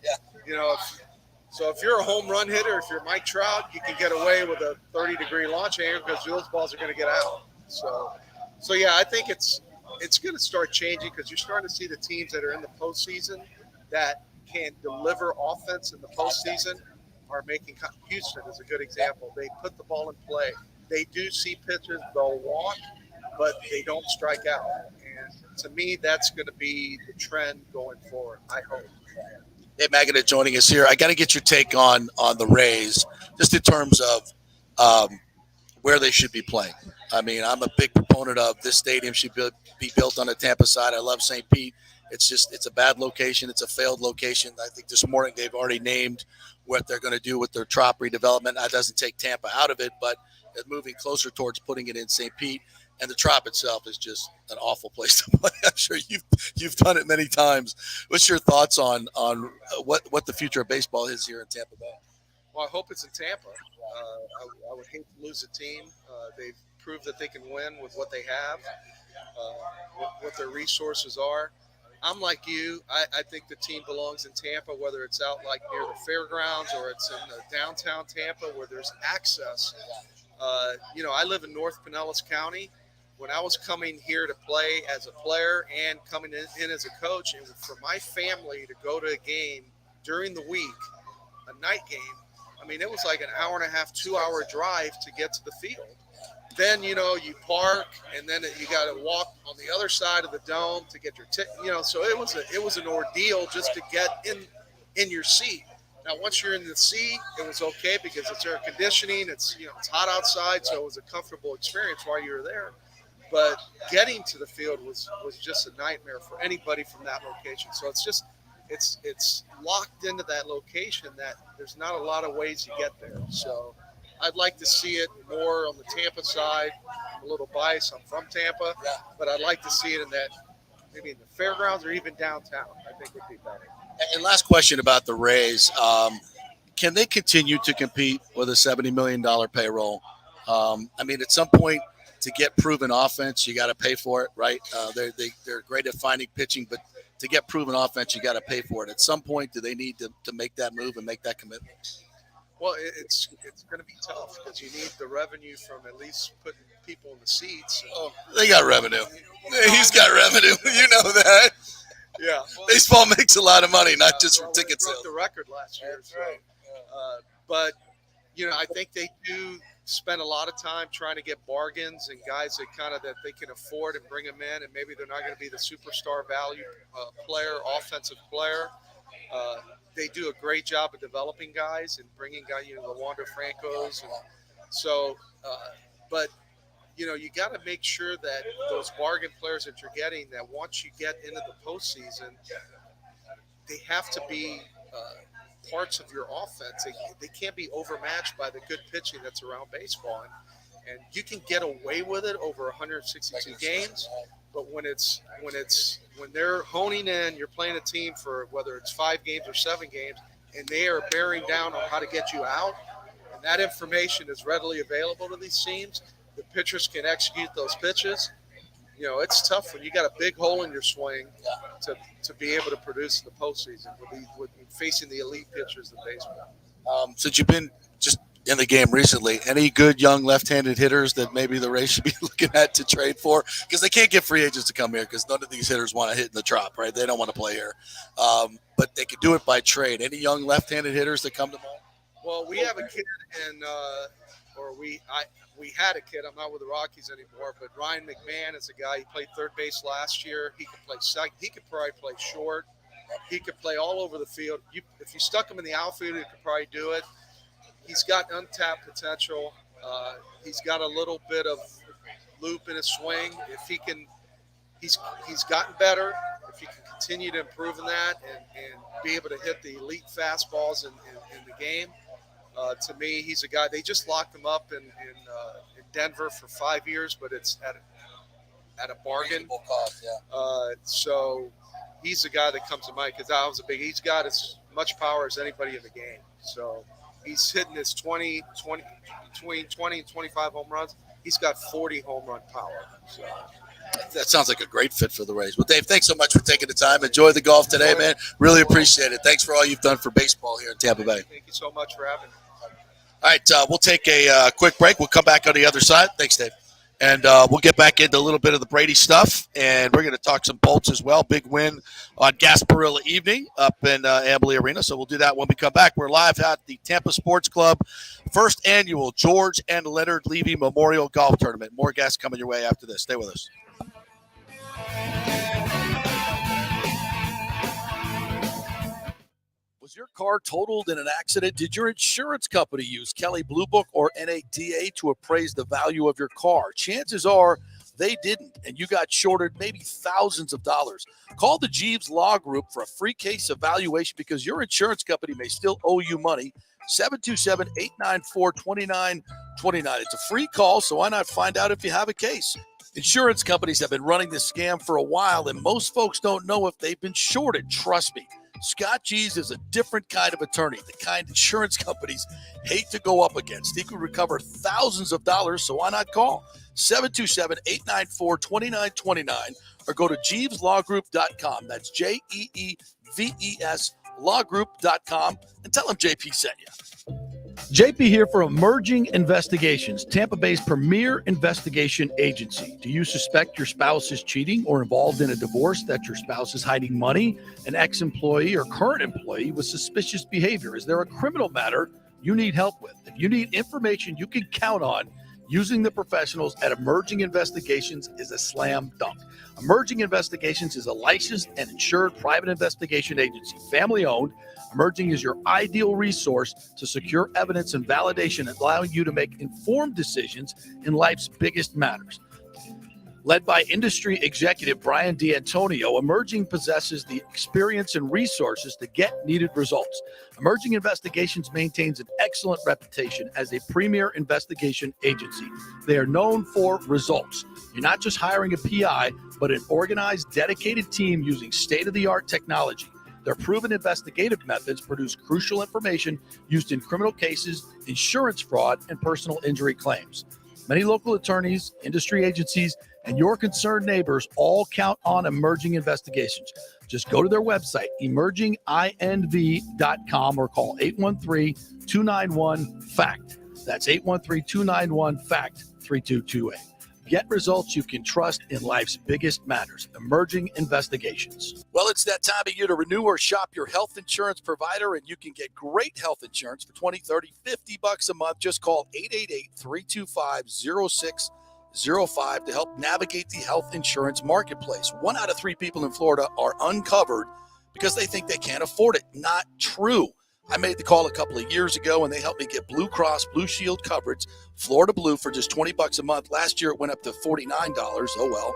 So if you're a home run hitter, if you're Mike Trout, you can get away with a 30-degree launch angle, because those balls are going to get out. So yeah, I think it's going to start changing, because you're starting to see the teams that are in the postseason that can deliver offense in the postseason are making. Houston is a good example. They put the ball in play. They do see pitchers, they'll walk, but they don't strike out. And to me, that's going to be the trend going forward, I hope. Hey, Magada joining us here. I got to get your take on the Rays, just in terms of where they should be playing. I mean, I'm a big proponent of this stadium should be built on the Tampa side. I love St. Pete. It's a bad location. It's a failed location. I think this morning they've already named what they're going to do with their Trop redevelopment. That doesn't take Tampa out of it, but it's moving closer towards putting it in St. Pete. And the Trop itself is just an awful place to play. I'm sure you've done it many times. What's your thoughts on what the future of baseball is here in Tampa Bay? Well, I hope it's in Tampa. I would hate to lose a team. They've prove that they can win with what they have, what their resources are. I'm like you. I think the team belongs in Tampa, whether it's out like near the fairgrounds or it's in downtown Tampa where there's access. I live in North Pinellas County. When I was coming here to play as a player and coming in as a coach, and for my family to go to a game during the week, a night game, I mean, it was like an hour and a half, 2-hour drive to get to the field. Then, you park, and then you got to walk on the other side of the dome to get your ticket. So it was an ordeal just to get in your seat. Now, once you're in the seat, it was okay because it's air conditioning. It's it's hot outside, so it was a comfortable experience while you were there. But getting to the field was just a nightmare for anybody from that location. So it's locked into that location that there's not a lot of ways you get there. So I'd like to see it more on the Tampa side. I'm a little biased. I'm from Tampa, but I'd like to see it in that, maybe in the fairgrounds or even downtown. I think would be better. And last question about the Rays. Can they continue to compete with a $70 million payroll? At some point, to get proven offense, you got to pay for it, right? They're great at finding pitching, but to get proven offense, you got to pay for it. At some point, do they need to make that move and make that commitment? Well, it's going to be tough because you need the revenue from at least putting people in the seats. Oh, they got revenue. He's got revenue. You know that. Yeah. Baseball makes a lot of money, not just from ticket sales. They broke the record last year. So. But, I think they do spend a lot of time trying to get bargains and guys that they can afford and bring them in, and maybe they're not going to be the superstar value player, offensive player. They do a great job of developing guys and bringing guys, the Wander Francos. And so, but, you got to make sure that those bargain players that you're getting, that once you get into the postseason, they have to be parts of your offense. They can't be overmatched by the good pitching that's around baseball. And you can get away with it over 162 games, but when they're honing in, you're playing a team for whether it's 5 games or 7 games, and they are bearing down on how to get you out, and that information is readily available to these teams. The pitchers can execute those pitches. It's tough when you got a big hole in your swing to be able to produce in the postseason with facing the elite pitchers in baseball. Since you've been just in the game recently, any good young left-handed hitters that maybe the Rays should be looking at to trade for? Because they can't get free agents to come here because none of these hitters want to hit in the trop, right? They don't want to play here. But they could do it by trade. Any young left-handed hitters that come to mind? Well, we have a kid we had a kid. I'm not with the Rockies anymore, but Ryan McMahon is a guy. He played third base last year. He could play second. He could probably play short. He could play all over the field. If you stuck him in the outfield, he could probably do it. He's got untapped potential. He's got a little bit of loop in his swing. If he can, he's gotten better. If he can continue to improve in that and be able to hit the elite fastballs in the game. To me, he's a guy. They just locked him up in Denver for 5 years, but it's at a bargain. So he's a guy that comes to mind because he's got as much power as anybody in the game. So he's hitting his between 20 and 25 home runs. He's got 40 home run power. So that sounds like a great fit for the Rays. Well, Dave, thanks so much for taking the time. Enjoy the golf today, man. Really appreciate it. Thanks for all you've done for baseball here in Tampa Bay. Thank you so much for having me. All right, we'll take a quick break. We'll come back on the other side. Thanks, Dave. And we'll get back into a little bit of the Brady stuff, and we're going to talk some Bolts as well. Big win on Gasparilla evening up in Ambly Arena, so we'll do that when we come back. We're live at the Tampa Sports Club first annual George and Leonard Levy Memorial Golf Tournament. More guests coming your way after this. Stay with us. Was your car totaled in an accident? Did your insurance company use Kelley Blue Book or NADA to appraise the value of your car? Chances are they didn't, and you got shorted maybe thousands of dollars. Call the Jeeves Law Group for a free case evaluation because your insurance company may still owe you money. 727-894-2929. It's a free call, so why not find out if you have a case? Insurance companies have been running this scam for a while, and most folks don't know if they've been shorted. Trust me. Scott Jeeves is a different kind of attorney, the kind insurance companies hate to go up against. He could recover thousands of dollars, so why not call 727-894-2929 or go to JeevesLawGroup.com. That's JEEVES lawgroup.com and tell them JP sent you. JP here for Emerging Investigations, Tampa Bay's premier investigation agency. Do you suspect your spouse is cheating or involved in a divorce, that your spouse is hiding money, an ex-employee or current employee with suspicious behavior? Is there a criminal matter you need help with? If you need information you can count on, using the professionals at Emerging Investigations is a slam dunk. Emerging Investigations is a licensed and insured private investigation agency, family-owned. Emerging is your ideal resource to secure evidence and validation, allowing you to make informed decisions in life's biggest matters. Led by industry executive Brian D'Antonio, Emerging possesses the experience and resources to get needed results. Emerging Investigations maintains an excellent reputation as a premier investigation agency. They are known for results. You're not just hiring a PI, but an organized, dedicated team using state-of-the-art technology. Their proven investigative methods produce crucial information used in criminal cases, insurance fraud, and personal injury claims. Many local attorneys, industry agencies, and your concerned neighbors all count on Emerging Investigations. Just go to their website, emerginginv.com, or call 813-291-FACT. That's 813-291-FACT-3228. Get results you can trust in life's biggest matters. Emerging Investigations. Well, it's that time of year to renew or shop your health insurance provider, and you can get great health insurance for $20, $30, $50 a month. Just call 888-325-0605 to help navigate the health insurance marketplace. 1 out of 3 people in Florida are uncovered because they think they can't afford it. Not true. I made the call a couple of years ago, and they helped me get Blue Cross Blue Shield coverage, Florida Blue, for just $20 a month. Last year, it went up to $49. Oh, well.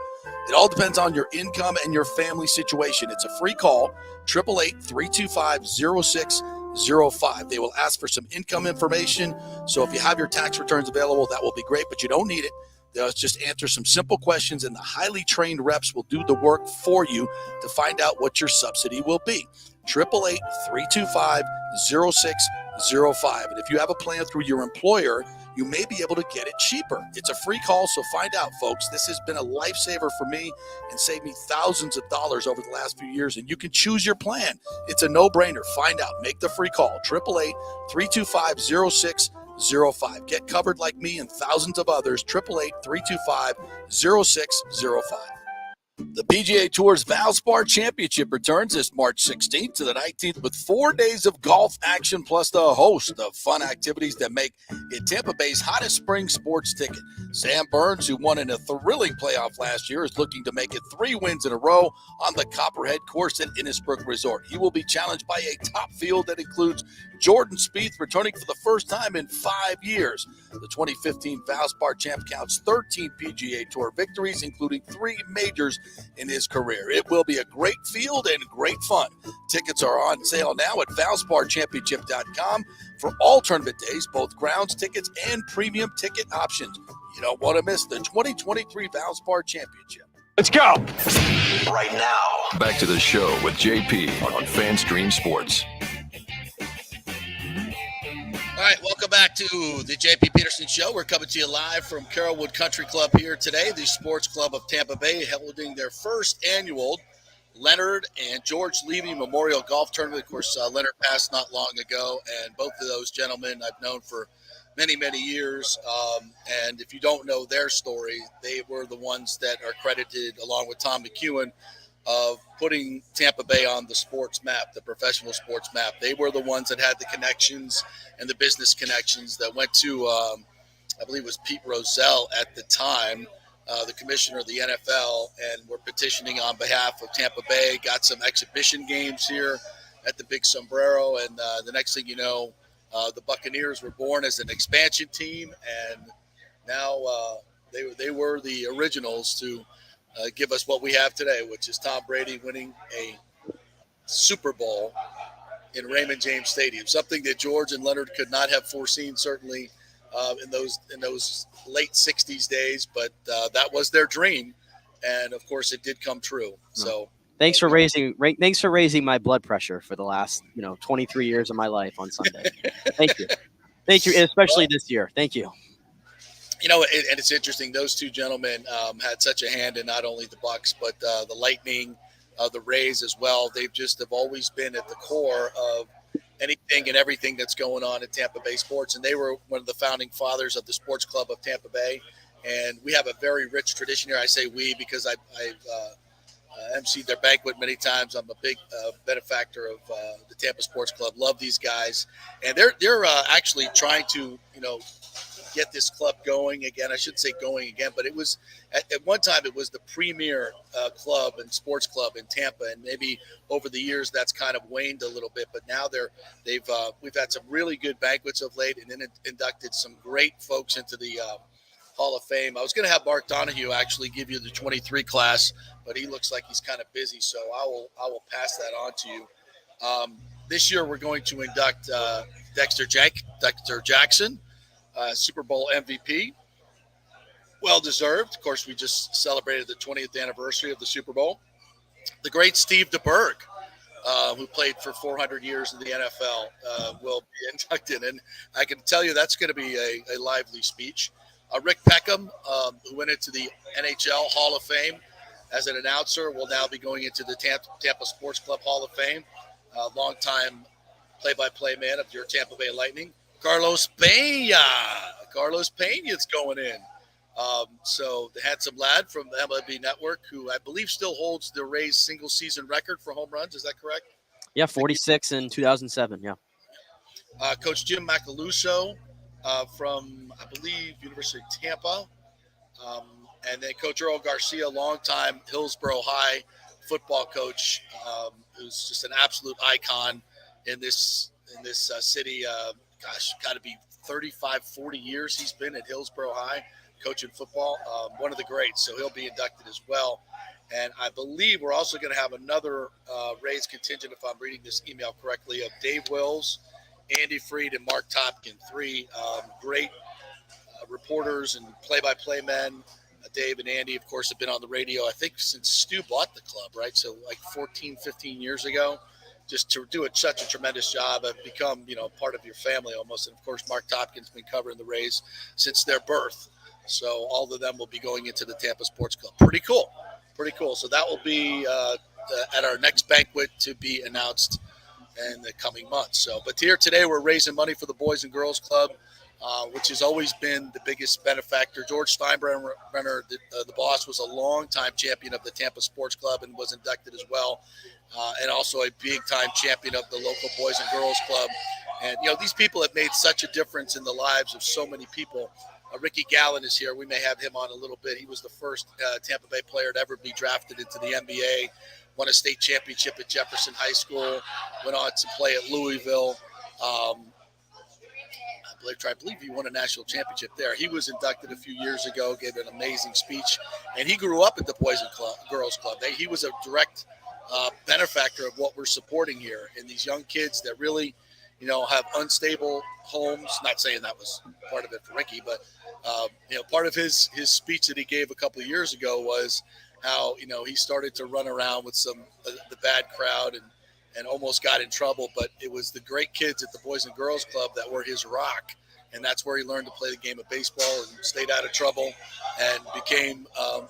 It all depends on your income and your family situation. It's a free call, 888-325-0605. They will ask for some income information. So if you have your tax returns available, that will be great, but you don't need it. They'll just answer some simple questions, and the highly trained reps will do the work for you to find out what your subsidy will be. 888-325-0605. And if you have a plan through your employer, you may be able to get it cheaper. It's a free call, so find out, folks. This has been a lifesaver for me and saved me thousands of dollars over the last few years, and you can choose your plan. It's a no-brainer. Find out. Make the free call. 888-325-0605. Get covered like me and thousands of others. 888-325-0605. The PGA Tour's Valspar Championship returns this March 16th to the 19th with 4 days of golf action plus a host of fun activities that make it Tampa Bay's hottest spring sports ticket. Sam Burns, who won in a thrilling playoff last year, is looking to make it 3 wins in a row on the Copperhead course at Innisbrook Resort. He will be challenged by a top field that includes Jordan Spieth, returning for the first time in 5 years. The 2015 Valspar champ counts 13 PGA Tour victories, including 3 majors in his career. It will be a great field and great fun. Tickets are on sale now at ValsparChampionship.com for all tournament days, both grounds tickets and premium ticket options. You don't want to miss the 2023 Valspar Championship. Let's go right now. Back to the show with JP on FanStream Sports. All right, welcome back to the JP Peterson Show. We're coming to you live from Carrollwood Country Club here today, the Sports Club of Tampa Bay, holding their first annual Leonard and George Levy Memorial Golf Tournament. Of course, Leonard passed not long ago, and both of those gentlemen I've known for many, many years. And if you don't know their story, they were the ones that are credited, along with Tom McEwen, of putting Tampa Bay on the sports map, the professional sports map. They were the ones that had the connections and the business connections that went to, I believe it was Pete Rozelle at the time, the commissioner of the NFL, and were petitioning on behalf of Tampa Bay, got some exhibition games here at the Big Sombrero, and the next thing you know, the Buccaneers were born as an expansion team, and now they were the originals to give us what we have today, which is Tom Brady winning a Super Bowl in Raymond James Stadium, something that George and Leonard could not have foreseen, certainly in those late 60s days, but that was their dream, and of course it did come true. So Thanks for raising my blood pressure for the last 23 years of my life on Sunday. Thank you, and especially this year. Thank you. And it's interesting. Those two gentlemen had such a hand in not only the Bucs but the Lightning, the Rays as well. They've just have always been at the core of anything and everything that's going on in Tampa Bay sports, and they were one of the founding fathers of the Sports Club of Tampa Bay. And we have a very rich tradition here. I say we because I've emceed their banquet many times. I'm a big benefactor of the Tampa Sports Club. Love these guys, and they're actually trying to get this club going again. I shouldn't say going again, but it was at one time it was the premier club and sports club in Tampa, and maybe over the years that's kind of waned a little bit. But now we've had some really good banquets of late, and then inducted some great folks into the Hall of Fame. I was going to have Mark Donahue actually give you the 23 class, but he looks like he's kind of busy, so I will pass that on to you. This year we're going to induct Dexter Jackson, Super Bowl MVP. Well deserved. Of course, we just celebrated the 20th anniversary of the Super Bowl. The great Steve DeBerg, who played for 400 years in the NFL, will be inducted, and I can tell you that's going to be a lively speech. Rick Peckham, who went into the NHL Hall of Fame as an announcer, will now be going into the Tampa Sports Club Hall of Fame. Longtime play-by-play man of your Tampa Bay Lightning. Carlos Pena is going in. So the handsome lad from the MLB Network, who I believe still holds the Rays single-season record for home runs. Is that correct? Yeah, 46 in 2007, yeah. Coach Jim Macaluso from, I believe, University of Tampa. And then Coach Earl Garcia, longtime Hillsborough High football coach, who's just an absolute icon in this city. Got to be 35, 40 years he's been at Hillsborough High coaching football. One of the greats, so he'll be inducted as well. And I believe we're also going to have another Rays contingent, if I'm reading this email correctly, of Dave Wills, Andy Freed, and Mark Topkin, three great reporters and play-by-play men. Dave and Andy, of course, have been on the radio, I think, since Stu bought the club, right? So like 14, 15 years ago, just to do such a tremendous job. Have become, part of your family almost. And, of course, Mark Topkin's been covering the Rays since their birth. So all of them will be going into the Tampa Sports Club. Pretty cool. So that will be at our next banquet to be announced in the coming months. So, but here today we're raising money for the Boys and Girls Club, which has always been the biggest benefactor. George Steinbrenner, the boss, was a longtime champion of the Tampa Sports Club and was inducted as well, and also a big-time champion of the local Boys and Girls Club. And, these people have made such a difference in the lives of so many people. Ricky Gallen is here. We may have him on a little bit. He was the first Tampa Bay player to ever be drafted into the NBA, won a state championship at Jefferson High School, went on to play at Louisville. I believe he won a national championship there. He was inducted a few years ago, gave an amazing speech, and he grew up at the Boys and Girls Club. He was a direct benefactor of what we're supporting here, and these young kids that really, have unstable homes. Not saying that was part of it for Ricky, but part of his speech that he gave a couple of years ago was how he started to run around with the bad crowd and almost got in trouble, but it was the great kids at the Boys and Girls Club that were his rock, and that's where he learned to play the game of baseball and stayed out of trouble and became an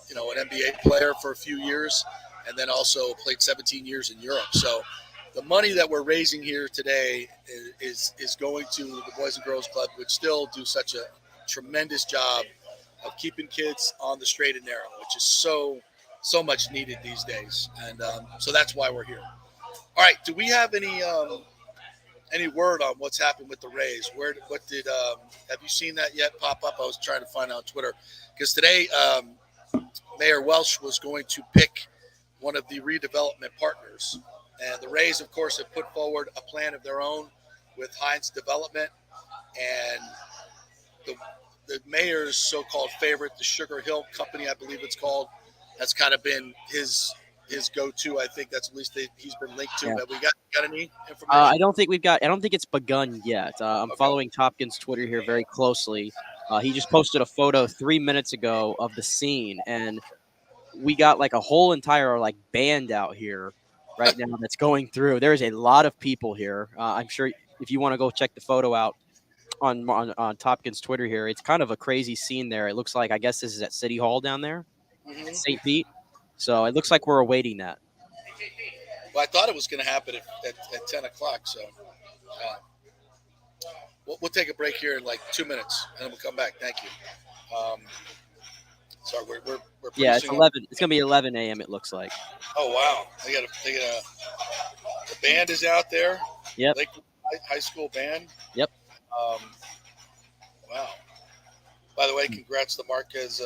NBA player for a few years, and then also played 17 years in Europe. So the money that we're raising here today is going to the Boys and Girls Club, which still do such a tremendous job of keeping kids on the straight and narrow, which is so much needed these days. And so that's why we're here. All right. Do we have any word on what's happened with the Rays? Have you seen that yet pop up? I was trying to find out on Twitter because today Mayor Welsh was going to pick one of the redevelopment partners. And the Rays, of course, have put forward a plan of their own with Heinz Development, and the mayor's so-called favorite, the Sugar Hill Company, I believe it's called, that's kind of been his go-to. I think that's at least he's been linked to. Yeah. Have we got any information? I don't think it's begun yet. I'm following Topkin's Twitter here very closely. He just posted a photo 3 minutes ago of the scene, and we got like a whole entire like band out here right now that's going through. There's a lot of people here. I'm sure if you want to go check the photo out on Topkins' Twitter here, it's kind of a crazy scene there. It looks like, I guess this is at City Hall down there, Mhm. St. Pete. So it looks like we're awaiting that. Well, I thought it was going to happen at 10 o'clock. So we'll take a break here in like 2 minutes, and then we'll come back. Thank you. Sorry, we're Yeah, it's producing 11. It's gonna be 11 a.m. It looks like. Oh wow, they got the band is out there. Yep. Lake High School band. Yep. Wow. By the way, congrats to Marquez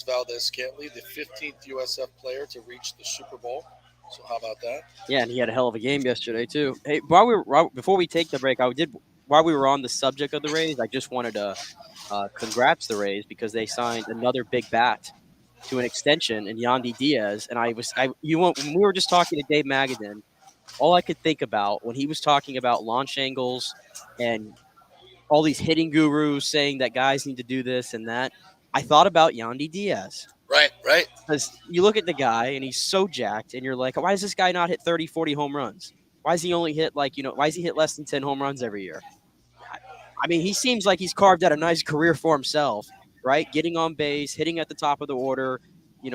Valdez-Scantling, the 15th USF player to reach the Super Bowl. So how about that? Yeah, and he had a hell of a game yesterday too. Hey, before we take the break, while we were on the subject of the Rays, I just wanted to congrats the Rays because they signed another big bat to an extension in Yandy Diaz. And when we were just talking to Dave Magadan, all I could think about when he was talking about launch angles and all these hitting gurus saying that guys need to do this and that, I thought about Yandy Diaz. Right. Because you look at the guy and he's so jacked and you're like, why does this guy not hit 30, 40 home runs? Why does he only hit why does he hit less than 10 home runs every year? I mean, he seems like he's carved out a nice career for himself, right? Getting on base, hitting at the top of the order,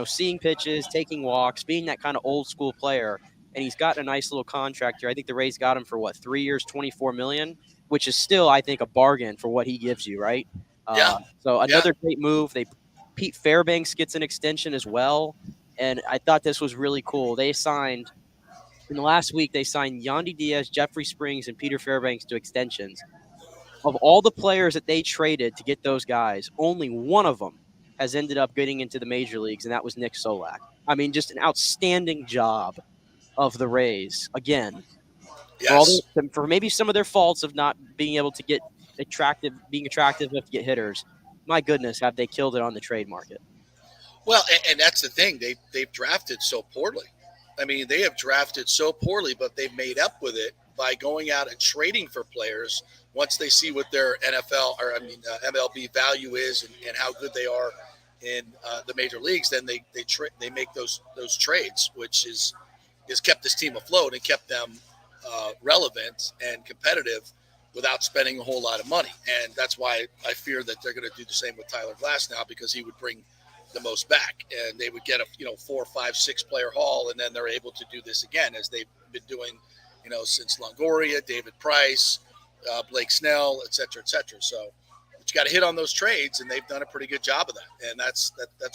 seeing pitches, taking walks, being that kind of old school player. And he's got a nice little contract here. I think the Rays got him for 3 years, $24 million, which is still, I think, a bargain for what he gives you, right? Yeah. So another great move. Pete Fairbanks gets an extension as well. And I thought this was really cool. In the last week, they signed Yandy Diaz, Jeffrey Springs, and Peter Fairbanks to extensions. Of all the players that they traded to get those guys, only one of them has ended up getting into the major leagues, and that was Nick Solak. I mean, just an outstanding job of the Rays. Again, Yes. for maybe some of their faults of not being able to get being attractive enough to get hitters. My goodness, have they killed it on the trade market? Well, and that's the thing. They've drafted so poorly. I mean, they have drafted so poorly, but they've made up with it by going out and trading for players once they see what their MLB value is and how good they are in the major leagues. Then they make those trades, which is kept this team afloat and kept them relevant and competitive without spending a whole lot of money. And that's why I fear that they're going to do the same with Tyler Glass now, because he would bring the most back, and they would get a 4, 5, 6 player haul, and then they're able to do this again as they've been doing since Longoria, David Price, Blake Snell, et cetera, et cetera. So but you got to hit on those trades, and they've done a pretty good job of that, and that's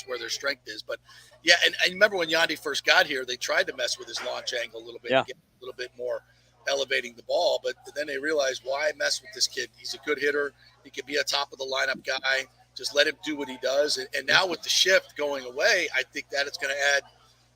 where their strength is. But yeah, and I remember when Yandy first got here, they tried to mess with his launch angle a little bit, get a little bit more elevating the ball, but then they realized, why mess with this kid? He's a good hitter. He could be a top of the lineup guy. Just let him do what he does. And now with the shift going away, I think that it's going to add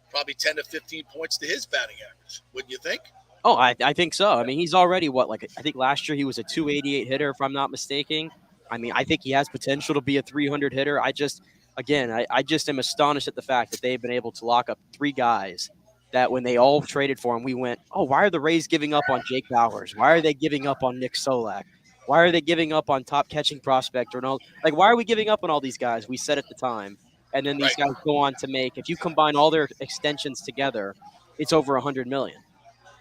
probably 10 to 15 points to his batting average. Wouldn't you think? Oh, I think so. I mean, he's already I think last year he was a 288 hitter, if I'm not mistaken. I mean, I think he has potential to be a 300 hitter. I just am astonished at the fact that they've been able to lock up 3 guys that when they all traded for him, we went, oh, why are the Rays giving up on Jake Bauers? Why are they giving up on Nick Solak? Why are they giving up on top catching prospect? Why are we giving up on all these guys? We said at the time. And then these guys go on to make, if you combine all their extensions together, it's over $100 million.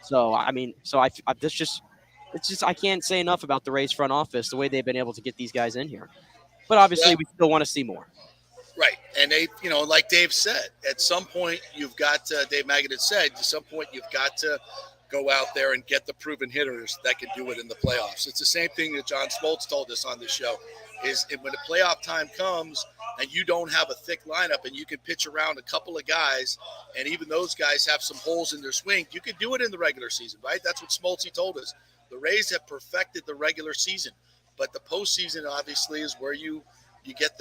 So, I mean, I can't say enough about the Rays front office, the way they've been able to get these guys in here. But obviously, we still want to see more. Right. And they, like Dave said, at some point you've got, Dave Magadan said, at some point you've got to go out there and get the proven hitters that can do it in the playoffs. It's the same thing that John Smoltz told us on this show, is when the playoff time comes and you don't have a thick lineup and you can pitch around a couple of guys, and even those guys have some holes in their swing, you can do it in the regular season, right? That's what Smoltz told us. The Rays have perfected the regular season, but the postseason obviously is where you get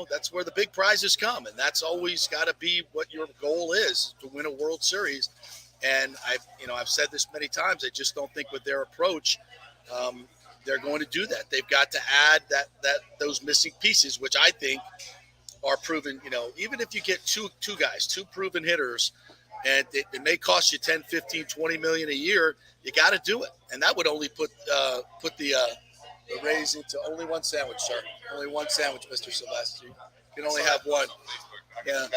that's where the big prizes come. And that's always got to be what your goal is, to win a World Series. And I've said this many times, I just don't think with their approach, they're going to do that. They've got to add those missing pieces, which I think are proven, even if you get two guys, 2 proven hitters, and it may cost you 10, 15, 20 million a year, you got to do it. And that would only put the Rays into only one sandwich, sir. Only one sandwich, Mr. Sylvester. You can only have one. Yeah.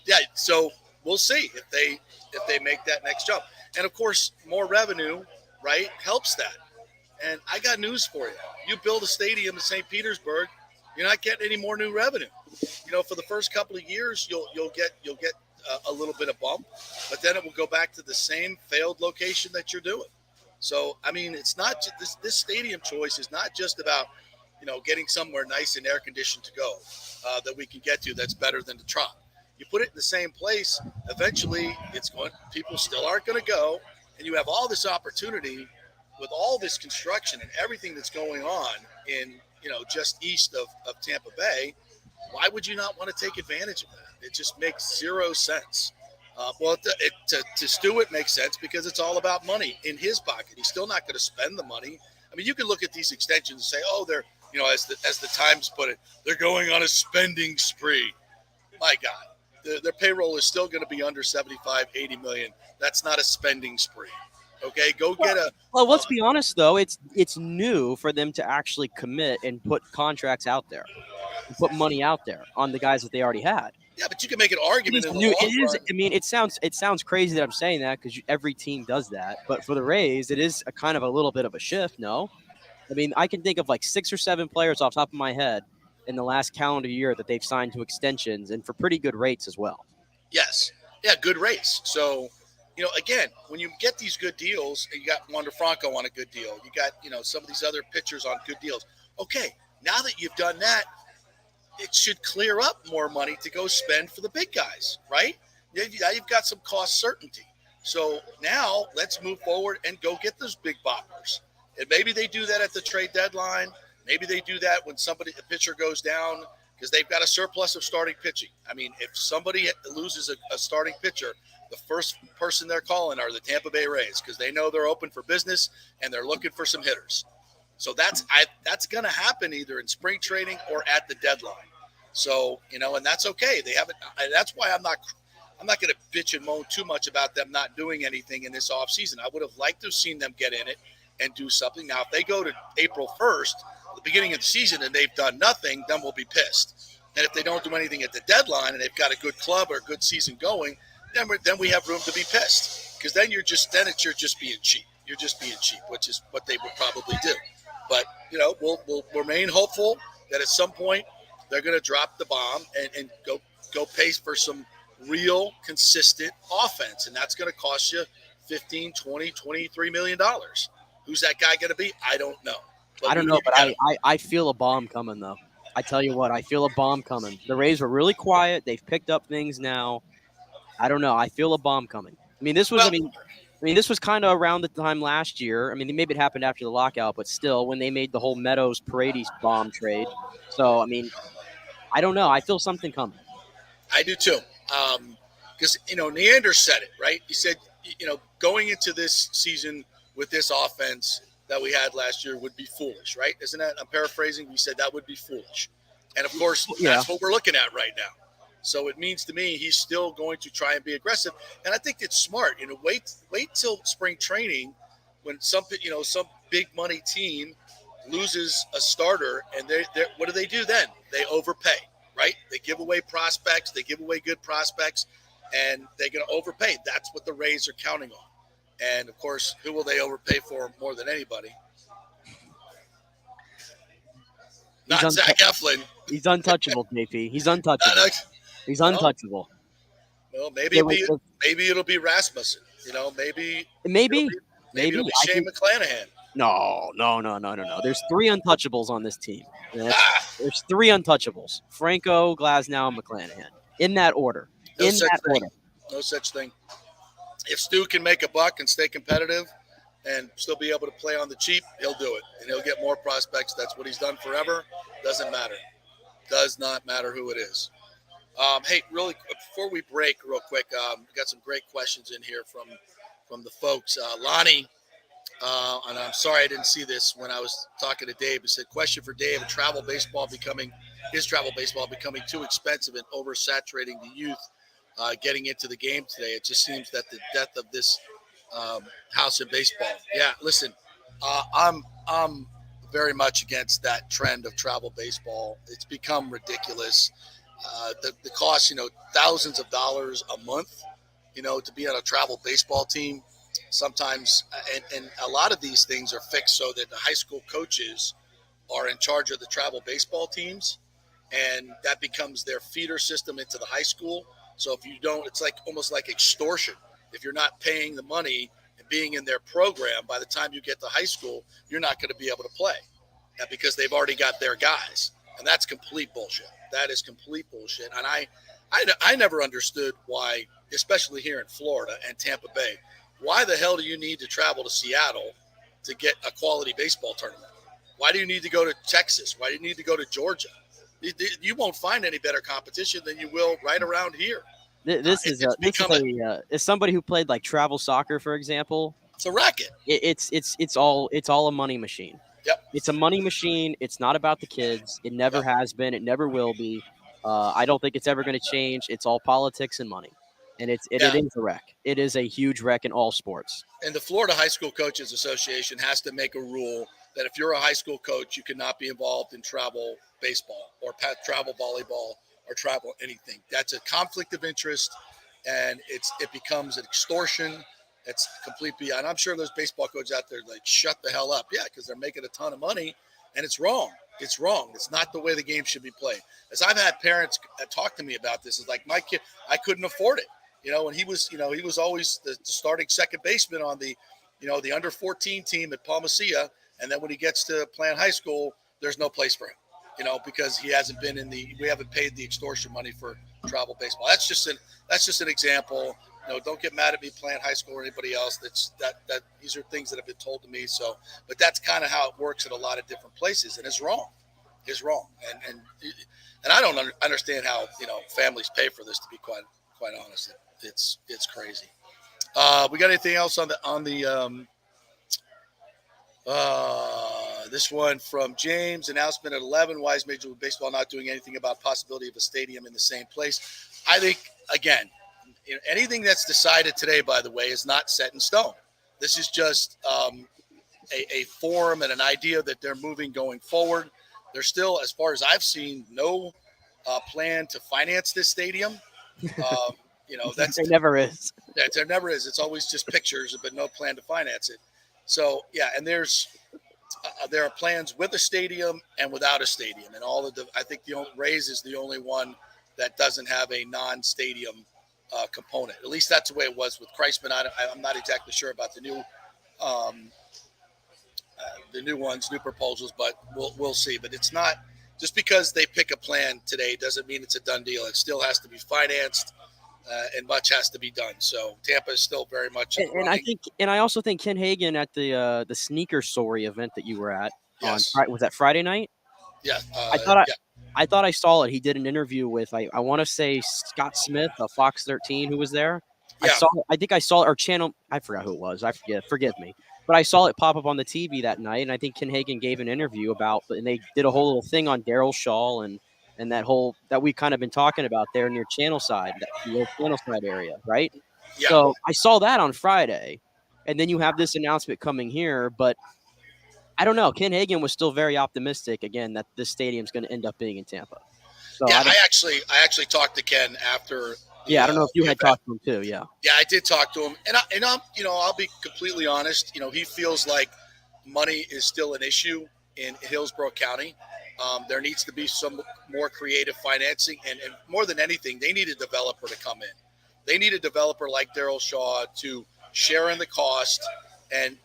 Yeah. So we'll see if they make that next jump. And of course, more revenue, right, helps that. And I got news for you. You build a stadium in St. Petersburg, you're not getting any more new revenue. For the first couple of years, you'll get a little bit of bump, but then it will go back to the same failed location that you're doing. So I mean, it's not just this stadium choice is not just about getting somewhere nice and air conditioned to go that we can get to that's better than the Trop. You put it in the same place, eventually people still aren't going to go, and you have all this opportunity with all this construction and everything that's going on in just east of Tampa Bay. Why would you not want to take advantage of that? It just makes zero sense. To Stu, it makes sense because it's all about money in his pocket. He's still not going to spend the money. I mean, you can look at these extensions and say, oh, they're, as the Times put it, they're going on a spending spree. My God, their payroll is still going to be under 75, 80 million. That's not a spending spree. Okay, go get a. Well, let's be honest, though. It's new for them to actually commit and put contracts out there, and put money out there on the guys that they already had. Yeah, but you can make an argument. I mean, it sounds crazy that I'm saying that because every team does that. But for the Rays, it is a kind of a little bit of a shift. No, I mean, I can think of like 6 or 7 players off the top of my head in the last calendar year that they've signed to extensions and for pretty good rates as well. Yes, yeah, good rates. So. Again, when you get these good deals, and you got Wander Franco on a good deal, you got, some of these other pitchers on good deals. Okay, now that you've done that, it should clear up more money to go spend for the big guys, right? Now you've got some cost certainty. So now let's move forward and go get those big boppers. And maybe they do that at the trade deadline. Maybe they do that when a pitcher goes down because they've got a surplus of starting pitching. I mean, if somebody loses a starting pitcher, the first person they're calling are the Tampa Bay Rays because they know they're open for business and they're looking for some hitters. So that's going to happen either in spring training or at the deadline. So, and that's okay. They haven't. That's why I'm not going to bitch and moan too much about them not doing anything in this offseason. I would have liked to have seen them get in it and do something. Now, if they go to April 1st, the beginning of the season, and they've done nothing, then we'll be pissed. And if they don't do anything at the deadline and they've got a good club or a good season going, then we have room to be pissed because then you're just being cheap. You're just being cheap, which is what they would probably do. But we'll remain hopeful that at some point they're going to drop the bomb and go pay for some real consistent offense, and that's going to cost you $15, $20, $23 million. Who's that guy going to be? I don't know. I don't know, but I feel a bomb coming though. I tell you what, I feel a bomb coming. The Rays were really quiet. They've picked up things now. I don't know. I feel a bomb coming. I mean, this was kind of around the time last year. I mean, maybe it happened after the lockout, but still, when they made the whole Meadows Paredes bomb trade. So, I mean, I don't know. I feel something coming. I do too. Because Neander said it right. He said, going into this season with this offense that we had last year would be foolish, right? Isn't that? I'm paraphrasing. We said that would be foolish, and of course, that's what we're looking at right now. So it means to me he's still going to try and be aggressive, and I think it's smart. Wait till spring training when some big money team loses a starter, and they what do then? They overpay, right? They give away prospects, they give away good prospects, and they're going to overpay. That's what the Rays are counting on. And of course, who will they overpay for more than anybody? Not Zach Eflin. He's untouchable, JP. He's untouchable. He's untouchable. Well, maybe it'll be Rasmussen. Maybe it'll be Shane McClanahan. No. There's 3 untouchables on this team. There's 3 untouchables: Franco, Glasnow, and McClanahan. In that order. No such thing. If Stu can make a buck and stay competitive and still be able to play on the cheap, he'll do it. And he'll get more prospects. That's what he's done forever. Doesn't matter. Does not matter who it is. Hey, really, before we break real quick, we got some great questions in here from the folks. Lonnie, and I'm sorry I didn't see this when I was talking to Dave. He said, question for Dave, is travel baseball becoming too expensive and oversaturating the youth getting into the game today? It just seems that the death of this house in baseball. Yeah, listen, I'm very much against that trend of travel baseball. It's become ridiculous. The cost, thousands of dollars a month, to be on a travel baseball team sometimes. And a lot of these things are fixed so that the high school coaches are in charge of the travel baseball teams. And that becomes their feeder system into the high school. So if you don't, it's like almost like extortion. If you're not paying the money and being in their program, by the time you get to high school, you're not going to be able to play because they've already got their guys. And that's complete bullshit. That is complete bullshit. And I never understood why, especially here in Florida and Tampa Bay, why the hell do you need to travel to Seattle to get a quality baseball tournament? Why do you need to go to Texas? Why do you need to go to Georgia? You won't find any better competition than you will right around here. As somebody who played like travel soccer, for example, it's a racket. It's all a money machine. Yep. It's a money machine. It's not about the kids. It never has been. It never will be. I don't think it's ever going to change. It's all politics and money. And it is a wreck. It is a huge wreck in all sports. And the Florida High School Coaches Association has to make a rule that if you're a high school coach, you cannot be involved in travel baseball or travel volleyball or travel anything. That's a conflict of interest, and it becomes an extortion. It's complete beyond. And I'm sure there's baseball coaches out there like, shut the hell up. Yeah, because they're making a ton of money, and it's wrong. It's wrong. It's not the way the game should be played. As I've had parents talk to me about this, it's like my kid, I couldn't afford it. And he was always the starting second baseman on the under 14 team at Palmacia. And then when he gets to playing high school, there's no place for him, because he hasn't been we haven't paid the extortion money for travel baseball. That's just an example. Don't get mad at me playing high school or anybody else. These are things that have been told to me. So, but that's kind of how it works at a lot of different places, and it's wrong. It's wrong. And I don't understand how families pay for this. To be quite honest, it's crazy. We got anything else on the this one from James, announcement at 11. Why is Major League Baseball not doing anything about possibility of a stadium in the same place? I think, again, anything that's decided today, by the way, is not set in stone. This is just a form and an idea that they're moving going forward. There's still, as far as I've seen, no plan to finance this stadium. There never is. Yeah, there never is. It's always just pictures, but no plan to finance it. So yeah, and there are plans with a stadium and without a stadium, and I think the Rays is the only one that doesn't have a non-stadium component. At least that's the way it was with Kreisman. I'm not exactly sure about the new ones, new proposals, but we'll see. But it's not just because they pick a plan today doesn't mean it's a done deal. It still has to be financed. And much has to be done. So Tampa is still very much. I also think Ken Hagan at the Sneaker Story event that you were at. Yes. Was that Friday night? Yeah. I thought I saw it. He did an interview with I want to say Scott Smith of Fox 13 who was there. Yeah. I think I saw it, or channel. I forgot who it was. I forget. Forgive me. But I saw it pop up on the TV that night, and I think Ken Hagan gave an interview and they did a whole little thing on Daryl Shaw and that we kind of been talking about there near Channel Side, the Channel Side area, right? Yeah. So I saw that on Friday, and then you have this announcement coming here, but I don't know. Ken Hagan was still very optimistic again that this stadium's going to end up being in Tampa. So yeah, I actually talked to Ken after. I don't know if you had talked to him too. Yeah. Yeah, I did talk to him, and I'll be completely honest. He feels like money is still an issue in Hillsborough County. There needs to be some more creative financing, and more than anything, they need a developer to come in. They need a developer like Daryl Shaw to share in the cost.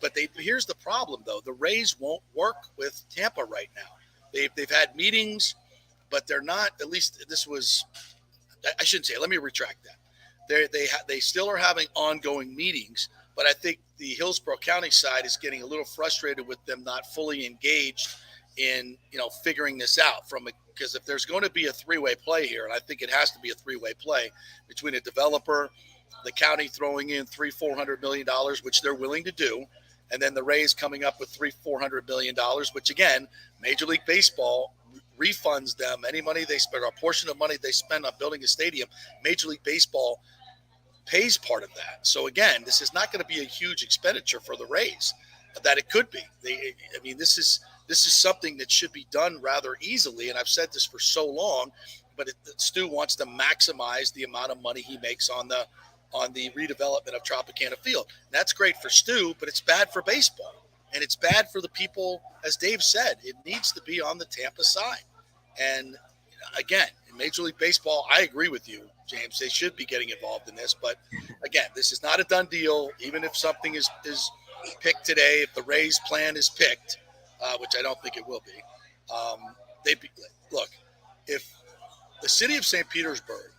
But here's the problem, though: the Rays won't work with Tampa right now. They've had meetings, but they're not. At least this was. I shouldn't say it. Let me retract that. They still are having ongoing meetings, but I think the Hillsborough County side is getting a little frustrated with them not fully engaged in figuring this out because if there's going to be a three-way play here, and I think it has to be a three-way play between a developer, the county throwing in $400 million, which they're willing to do, and then the Rays coming up with $400 million, which again, Major League Baseball refunds them any money they spend or a portion of money they spend on building a stadium. Major League Baseball pays part of that. So again, this is not going to be a huge expenditure for the Rays that it could be. This is something that should be done rather easily, and I've said this for so long, but Stu wants to maximize the amount of money he makes on the redevelopment of Tropicana Field. And that's great for Stu, but it's bad for baseball. And it's bad for the people, as Dave said, it needs to be on the Tampa side. And again, in Major League Baseball, I agree with you, James. They should be getting involved in this. But again, this is not a done deal. Even if something is picked today, if the Rays plan is picked, which I don't think it will be, look, if the city of St. Petersburg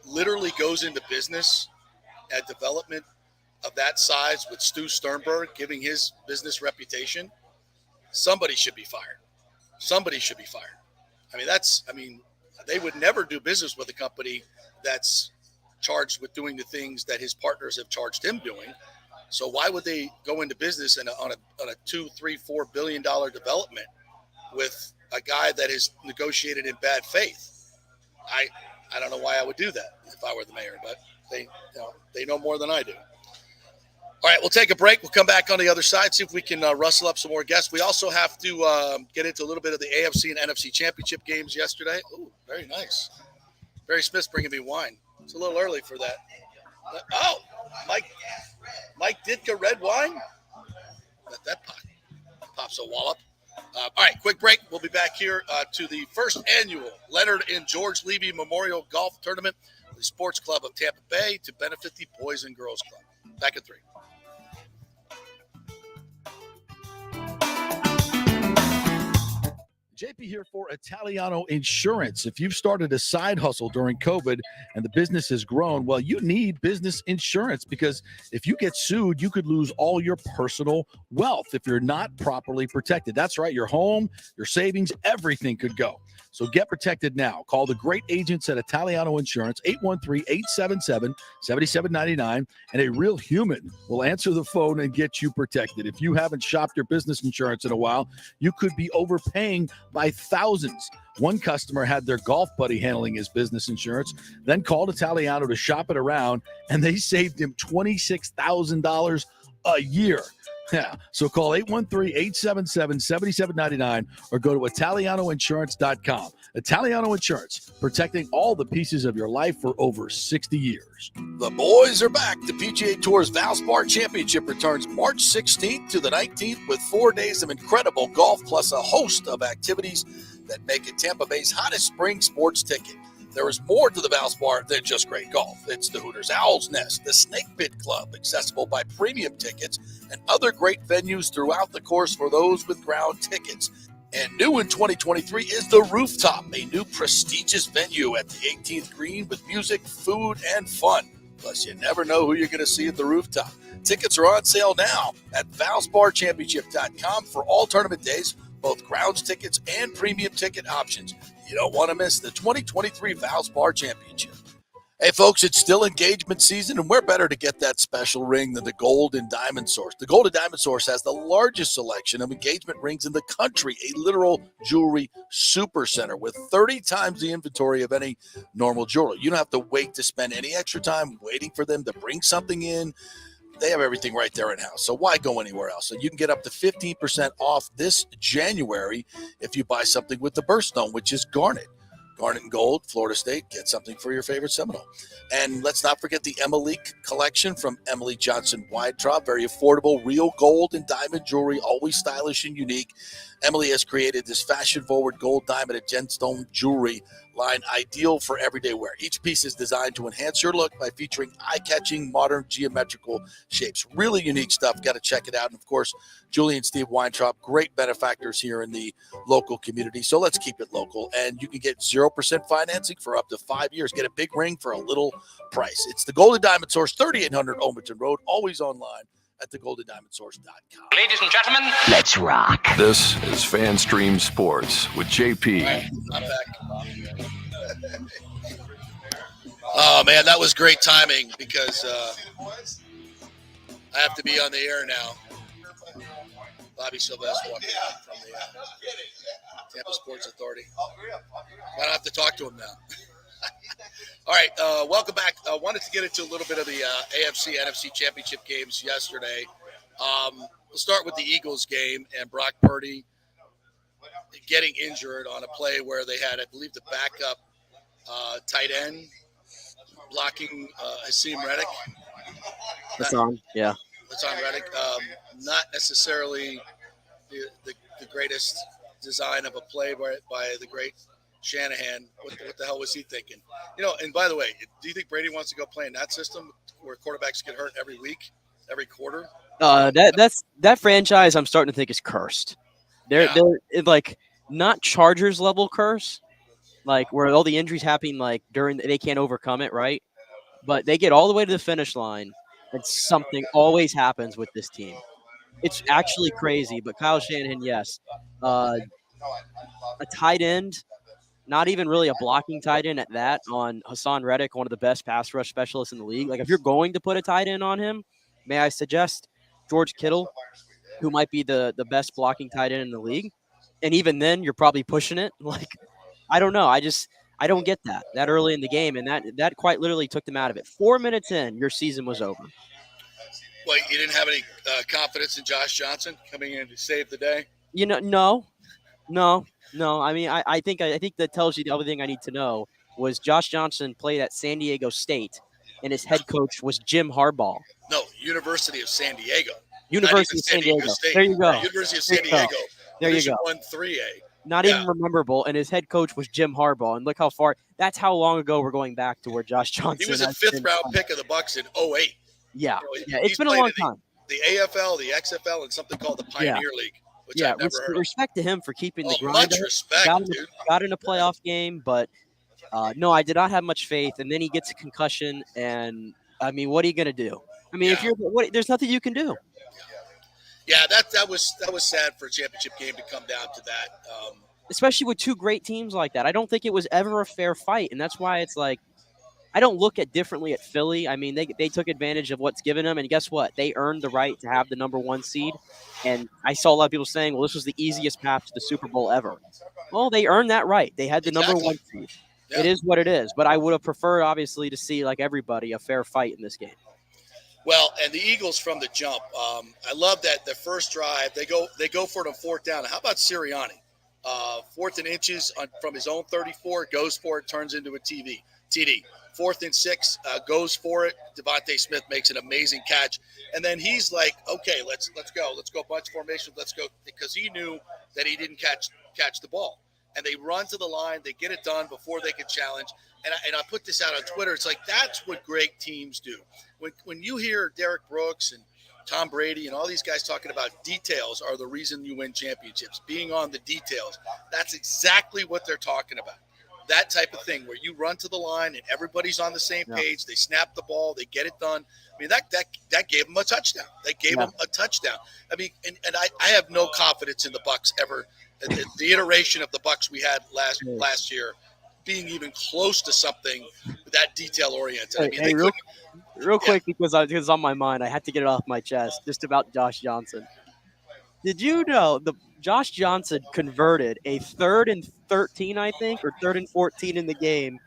literally goes into business at development of that size with Stu Sternberg giving his business reputation, somebody should be fired. Somebody should be fired. They would never do business with a company that's charged with doing the things that his partners have charged him doing. So why would they go into business on a $2, $3, $4 billion development with a guy that is negotiated in bad faith? I don't know why I would do that if I were the mayor, but they know more than I do. All right, we'll take a break. We'll come back on the other side, see if we can rustle up some more guests. We also have to get into a little bit of the AFC and NFC championship games yesterday. Ooh, very nice. Barry Smith's bringing me wine. It's a little early for that. Oh, Mike Ditka red wine? Let that pops a wallop. All right, quick break. We'll be back here to the first annual Leonard and George Levy Memorial Golf Tournament, the Sports Club of Tampa Bay, to benefit the Boys and Girls Club. Back at 3. JP here for Italiano Insurance. If you've started a side hustle during COVID and the business has grown, well, you need business insurance, because if you get sued, you could lose all your personal wealth if you're not properly protected. That's right. Your home, your savings, everything could go. So get protected now. Call the great agents at Italiano Insurance, 813-877-7799, and a real human will answer the phone and get you protected. If you haven't shopped your business insurance in a while, you could be overpaying by thousands. One customer had their golf buddy handling his business insurance, then called Italiano to shop it around, and they saved him $26,000 a year. Yeah. So call 813-877-7799 or go to ItalianoInsurance.com. Italiano Insurance, protecting all the pieces of your life for over 60 years. The boys are back. The PGA Tour's Valspar Championship returns March 16th to the 19th with 4 days of incredible golf plus a host of activities that make it Tampa Bay's hottest spring sports ticket. There is more to the Valspar than just great golf. It's the Hooters Owl's Nest, the Snake Pit Club, accessible by premium tickets, and other great venues throughout the course for those with ground tickets. And new in 2023 is the Rooftop, a new prestigious venue at the 18th green with music, food, and fun. Plus, you never know who you're going to see at the Rooftop. Tickets are on sale now at ValsparChampionship.com for all tournament days, both grounds tickets and premium ticket options. You don't want to miss the 2023 Valspar Championship. Hey, folks, it's still engagement season, and where better to get that special ring than the Gold and Diamond Source. The Gold and Diamond Source has the largest selection of engagement rings in the country, a literal jewelry supercenter with 30 times the inventory of any normal jeweler. You don't have to wait to spend any extra time waiting for them to bring something in. They have everything right there in-house, so why go anywhere else? So you can get up to 15% off this January if you buy something with the birthstone, which is garnet. Garnet and gold, Florida State, get something for your favorite Seminole. And let's not forget the Emily collection from Emily Johnson Weintraub. Very affordable, real gold and diamond jewelry, always stylish and unique. Emily has created this fashion-forward gold, diamond, and gemstone jewelry line ideal for everyday wear. Each piece is designed to enhance your look by featuring eye-catching, modern, geometrical shapes. Really unique stuff. Got to check it out. And, of course, Julie and Steve Weintraub, great benefactors here in the local community. So let's keep it local. And you can get 0% financing for up to 5 years. Get a big ring for a little price. It's the Golden Diamond Source, 3800 Omerton Road, always online at thegoldendiamondsource.com. Ladies and gentlemen, Let's rock. This is FanStream Sports with JP. All right, I'm back. Oh, man, that was great timing because I have to be on the air now. Bobby Sylvester walking out from the Tampa Sports Authority. I don't have to talk to him now. All right, welcome back. I wanted to get into a little bit of the AFC, NFC championship games yesterday. We'll start with the Eagles game and Brock Purdy getting injured on a play where they had, I believe, the backup tight end blocking Hakeem Reddick. Hassan, yeah. Hassan Reddick. Not necessarily the greatest design of a play by the great Shanahan. What the hell was he thinking? And by the way, do you think Brady wants to go play in that system where quarterbacks get hurt every week, every quarter? That franchise I'm starting to think is cursed. They're like not Chargers level curse, like where all the injuries happen like during they can't overcome it, right? But they get all the way to the finish line and something always happens with this team. It's actually crazy, but Kyle Shanahan, yes. A tight end, not even really a blocking tight end at that, on Hassan Reddick, one of the best pass rush specialists in the league. Like, if you're going to put a tight end on him, may I suggest George Kittle, who might be the best blocking tight end in the league. And even then, you're probably pushing it. Like, I don't know. I don't get that early in the game, and that quite literally took them out of it. 4 minutes in, your season was over. Well, you didn't have any confidence in Josh Johnson coming in to save the day? No. I mean, I think that tells you the other thing I need to know was Josh Johnson played at San Diego State, and his head coach was Jim Harbaugh. No, University of San Diego. University of San Diego. State. There you go. University of San Diego. There you go. 1 3A. Not even memorable, and his head coach was Jim Harbaugh. And look how far. That's how long ago we're going back to where Josh Johnson. He was a 5th-round pick of the Bucs in 2008. Yeah, it's been a long time. The AFL, the XFL, and something called the Pioneer League, which I've never heard of. Respect to him for keeping the grind. Much respect, dude. Got in a playoff game, but no, I did not have much faith. And then he gets a concussion, and I mean, what are you going to do? I mean, there's nothing you can do. Yeah, that was sad for a championship game to come down to that. Especially with two great teams like that. I don't think it was ever a fair fight, and that's why it's like I don't look at differently at Philly. I mean, they took advantage of what's given them, and guess what? They earned the right to have the number 1 seed. And I saw a lot of people saying, well, this was the easiest path to the Super Bowl ever. Well, they earned that right. They had the number 1 seed. Yeah. It is what it is. But I would have preferred, obviously, to see, like everybody, a fair fight in this game. Well, and the Eagles from the jump, I love that the first drive, they go for it on 4th down. How about Sirianni? 4th and inches from his own 34, goes for it, turns into a TD. 4th and 6, goes for it. Devontae Smith makes an amazing catch. And then he's like, okay, let's go. Let's go bunch formation. Let's go, because he knew that he didn't catch the ball. And they run to the line. They get it done before they can challenge. And I put this out on Twitter. It's like, that's what great teams do. When you hear Derek Brooks and Tom Brady and all these guys talking about details are the reason you win championships, being on the details, that's exactly what they're talking about. That type of thing where you run to the line and everybody's on the same page. They snap the ball. They get it done. I mean, that gave them a touchdown. They gave them a touchdown. I mean, and I have no confidence in the Bucs ever. The iteration of the Bucs we had last year being even close to something that detail oriented. I mean, real quick, because it's on my mind, I had to get it off my chest just about Josh Johnson. Did you know Josh Johnson converted a 3rd and 13, I think, or 3rd and 14 in the game?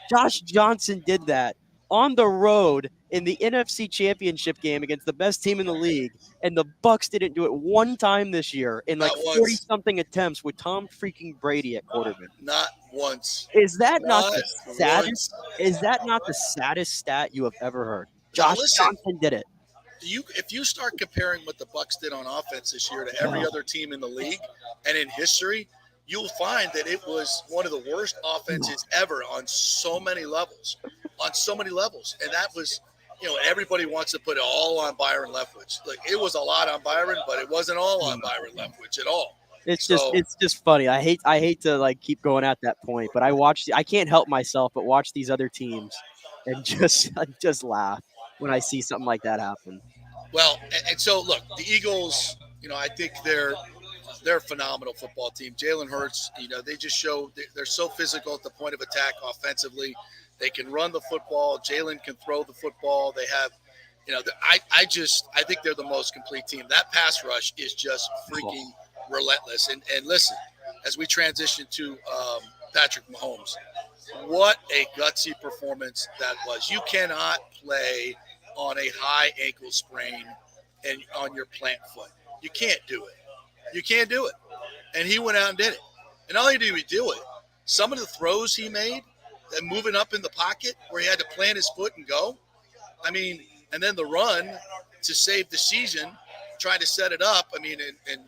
Josh Johnson did that on the road in the NFC Championship game against the best team in the league, and the Bucs didn't do it one time this year in like 40-something attempts with Tom freaking Brady at quarterback. Not once. Is that not the saddest? Is that not the saddest stat you have ever heard? Josh Johnson did it. If you start comparing what the Bucs did on offense this year to every other team in the league and in history, you'll find that it was one of the worst offenses ever on so many levels. And that was, everybody wants to put it all on Byron Leftwich. Like, it was a lot on Byron, but it wasn't all on Byron Leftwich at all. It's just funny. I hate to like keep going at that point, but I can't help myself but watch these other teams and just laugh when I see something like that happen. Well, and so look, the Eagles, I think they're a phenomenal football team. Jalen Hurts, they just show they're so physical at the point of attack offensively. They can run the football. Jalen can throw the football. They have, I think they're the most complete team. That pass rush is just freaking relentless. And listen, as we transition to Patrick Mahomes, what a gutsy performance that was. You cannot play on a high ankle sprain and on your plant foot. You can't do it. You can't do it. And he went out and did it. And not only did he do it, some of the throws he made and moving up in the pocket where he had to plant his foot and go. I mean, and then the run to save the season, trying to set it up. I mean, and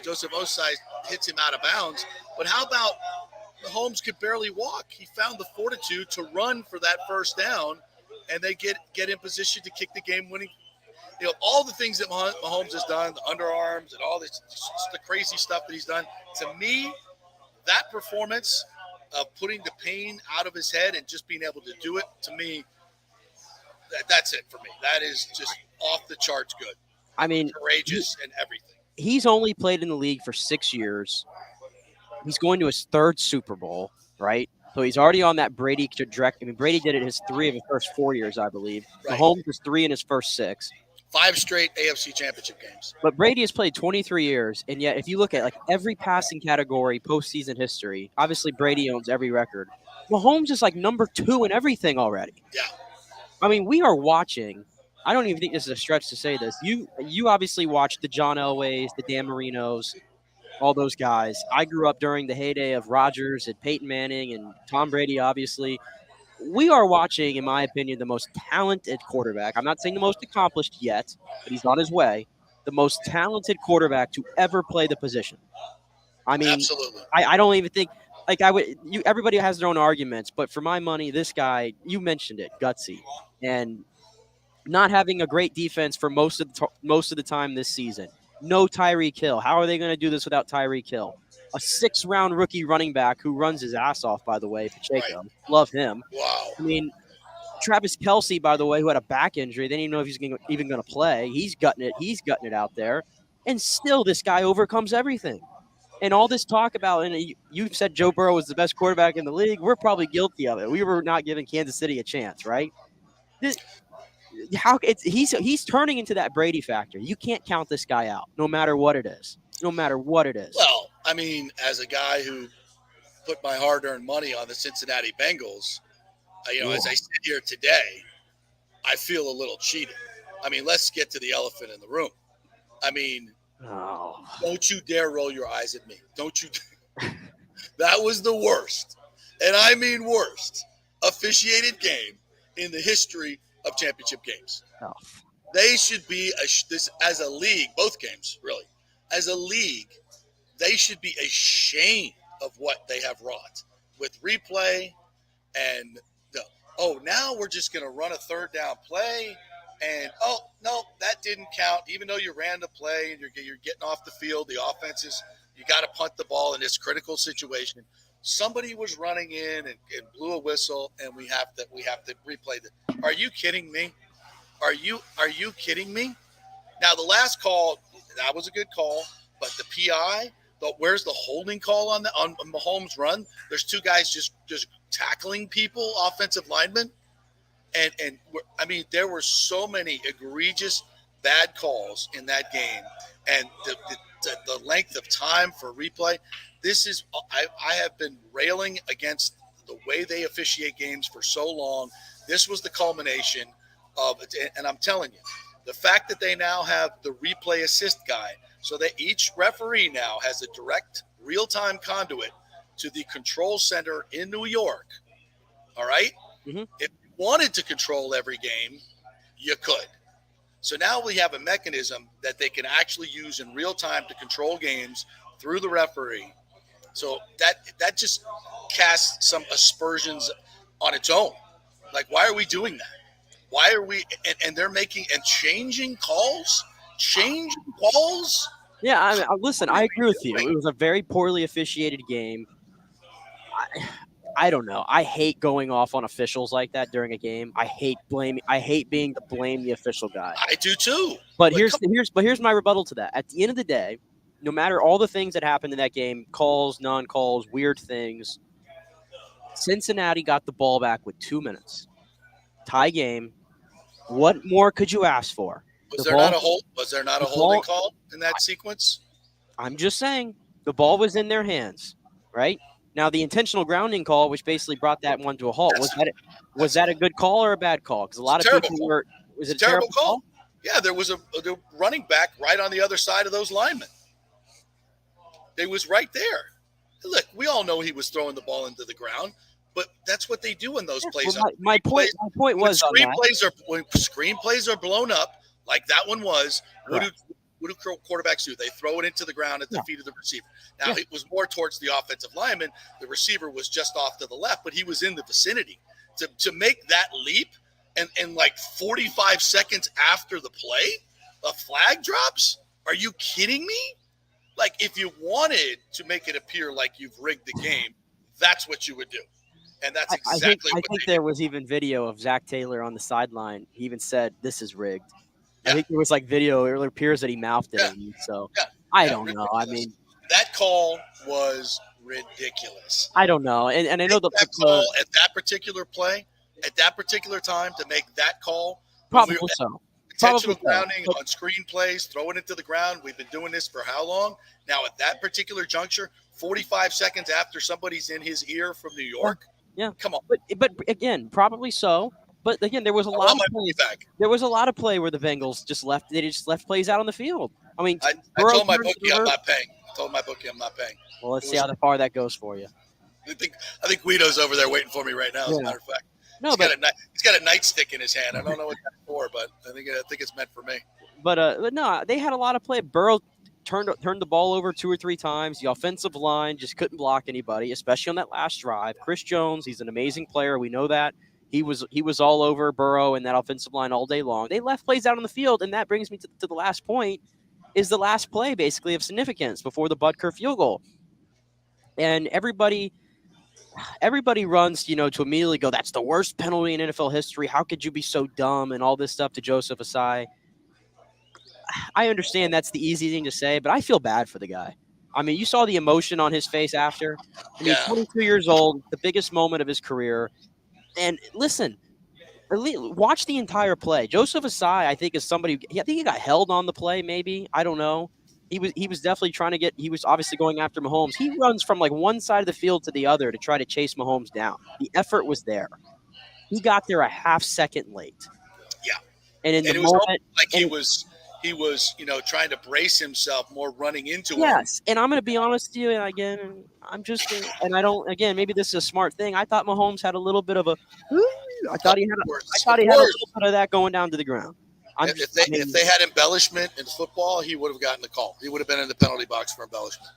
Joseph Osai hits him out of bounds. But how about Mahomes could barely walk? He found the fortitude to run for that first down, and they get in position to kick the game-winning. All the things that Mahomes has done, the underarms and all this, the crazy stuff that he's done. To me, that performance of putting the pain out of his head and just being able to do it, to me, that's it for me. That is just off the charts good. I mean, courageous and everything. He's only played in the league for 6 years. He's going to his third Super Bowl, right? So he's already on that Brady trajectory. I mean, Brady did it his 3 of his first 4 years, I believe. Right. Mahomes was 3 in his first 6. 5 straight AFC championship games. But Brady has played 23 years, and yet if you look at like every passing category postseason history, obviously Brady owns every record. Mahomes is like number 2 in everything already. Yeah. I mean, we are watching. I don't even think this is a stretch to say this. You obviously watched the John Elways, the Dan Marinos, all those guys. I grew up during the heyday of Rodgers and Peyton Manning and Tom Brady, obviously. We are watching, in my opinion, the most talented quarterback. I'm not saying the most accomplished yet, but he's on his way. The most talented quarterback to ever play the position. I mean, absolutely. I don't even think like I would. Everybody has their own arguments, but for my money, this guy, you mentioned it, gutsy, and not having a great defense for most of the time this season. No Tyreek Hill. How are they going to do this without Tyreek Hill? A 6th-round rookie running back who runs his ass off, by the way, Pacheco. Right. Love him. Wow. I mean, Travis Kelce, by the way, who had a back injury. They didn't even know if he's even going to play. He's gutting it. He's gutting it out there. And still, this guy overcomes everything. And all this talk about, and you've said Joe Burrow was the best quarterback in the league. We're probably guilty of it. We were not giving Kansas City a chance, right? He's turning into that Brady factor. You can't count this guy out, no matter what it is. No matter what it is. Well, I mean, as a guy who put my hard-earned money on the Cincinnati Bengals, as I sit here today, I feel a little cheated. I mean, let's get to the elephant in the room. I mean, don't you dare roll your eyes at me. Don't you? That was the worst, and I mean worst, officiated game in the history of championship games. Oh. They should be this as a league, both games really. As a league, they should be ashamed of what they have wrought with replay and now we're just going to run a 3rd down play and no, that didn't count. Even though you ran the play and you're getting off the field, the offense is you got to punt the ball in this critical situation. Somebody was running in and blew a whistle, and we have to replay that. Are you kidding me? Are you kidding me? Now the last call, that was a good call, but the PI, where's the holding call on Mahomes' run? There's 2 guys just tackling people, offensive linemen, and I mean there were so many egregious bad calls in that game, and the length of time for replay. This is I have been railing against the way they officiate games for so long. This was the culmination of it, and I'm telling you, the fact that they now have the replay assist guy, so that each referee now has a direct real-time conduit to the control center in New York. All right? Mm-hmm. If you wanted to control every game, you could. So now we have a mechanism that they can actually use in real time to control games through the referee. So that just casts some aspersions on its own. Like, why are we doing that? Why are we and they're making and changing calls? Yeah, I mean, listen, I agree with you. It was a very poorly officiated game. I don't know. I hate going off on officials like that during a game. I hate being to blame the official guy. I do too. But here's my rebuttal to that. At the end of the day, no matter all the things that happened in that game, calls, non-calls, weird things, Cincinnati got the ball back with 2 minutes. Tie game. What more could you ask for? Was there not a holding call in that sequence? I'm just saying the ball was in their hands, right? Now the intentional grounding call, which basically brought that one to a halt, was that a good call or a bad call? Because a lot of people were. Was it a terrible call? Yeah, there was a running back right on the other side of those linemen. They was right there. Look, we all know he was throwing the ball into the ground, but that's what they do in those plays. Well, my point was on that. When screenplays are blown up, like that one was, what do quarterbacks do? They throw it into the ground at the feet of the receiver. Now, it was more towards the offensive lineman. The receiver was just off to the left, but he was in the vicinity. To make that leap and like 45 seconds after the play, a flag drops? Are you kidding me? Like, if you wanted to make it appear like you've rigged the game, that's what you would do. And that's exactly what I think there was even video of Zach Taylor on the sideline. He even said, "This is rigged." I think there was like video. It appears that he mouthed it. So I don't know. I mean, that call was ridiculous. I don't know. And I know that call at that particular play, at that particular time, to make that call. Probably so. Intentional grounding on screen plays, throwing it to the ground. We've been doing this for how long? Now, at that particular juncture, 45 seconds after somebody's in his ear from New York. Yeah. Come on. But again, probably so. But again, there was a lot of plays. There was a lot of play where the Bengals just left plays out on the field. I mean, I told my bookie I'm not paying. Well, let's see how far that goes for you. I think Guido's over there waiting for me right now, as a matter of fact. No, he's got a nightstick in his hand. I don't know what that's for, but I think it's meant for me. But no, they had a lot of play. Burrow turned the ball over 2 or 3 times. The offensive line just couldn't block anybody, especially on that last drive. Chris Jones, he's an amazing player. We know that. He was all over Burrow and that offensive line all day long. They left plays out on the field, and that brings me to the last point, is the last play basically of significance before the Butker field goal. And everybody runs, to immediately go, that's the worst penalty in NFL history. How could you be so dumb and all this stuff to Joseph Asai? I understand that's the easy thing to say, but I feel bad for the guy. I mean, you saw the emotion on his face after. I mean, 22 years old, the biggest moment of his career. And listen, watch the entire play. Joseph Asai, I think, is somebody. I think he got held on the play. Maybe, I don't know. He was definitely trying to get. He was obviously going after Mahomes. He runs from like one side of the field to the other to try to chase Mahomes down. The effort was there. He got there a half second late. Yeah, and the moment, like he was, trying to brace himself more running into him. Yes, and I'm going to be honest with you. And again, I don't. Again, maybe this is a smart thing. I thought Mahomes had a little bit of a. I thought he had a little bit of that going down to the ground. If they had embellishment in football, he would have gotten the call. He would have been in the penalty box for embellishment.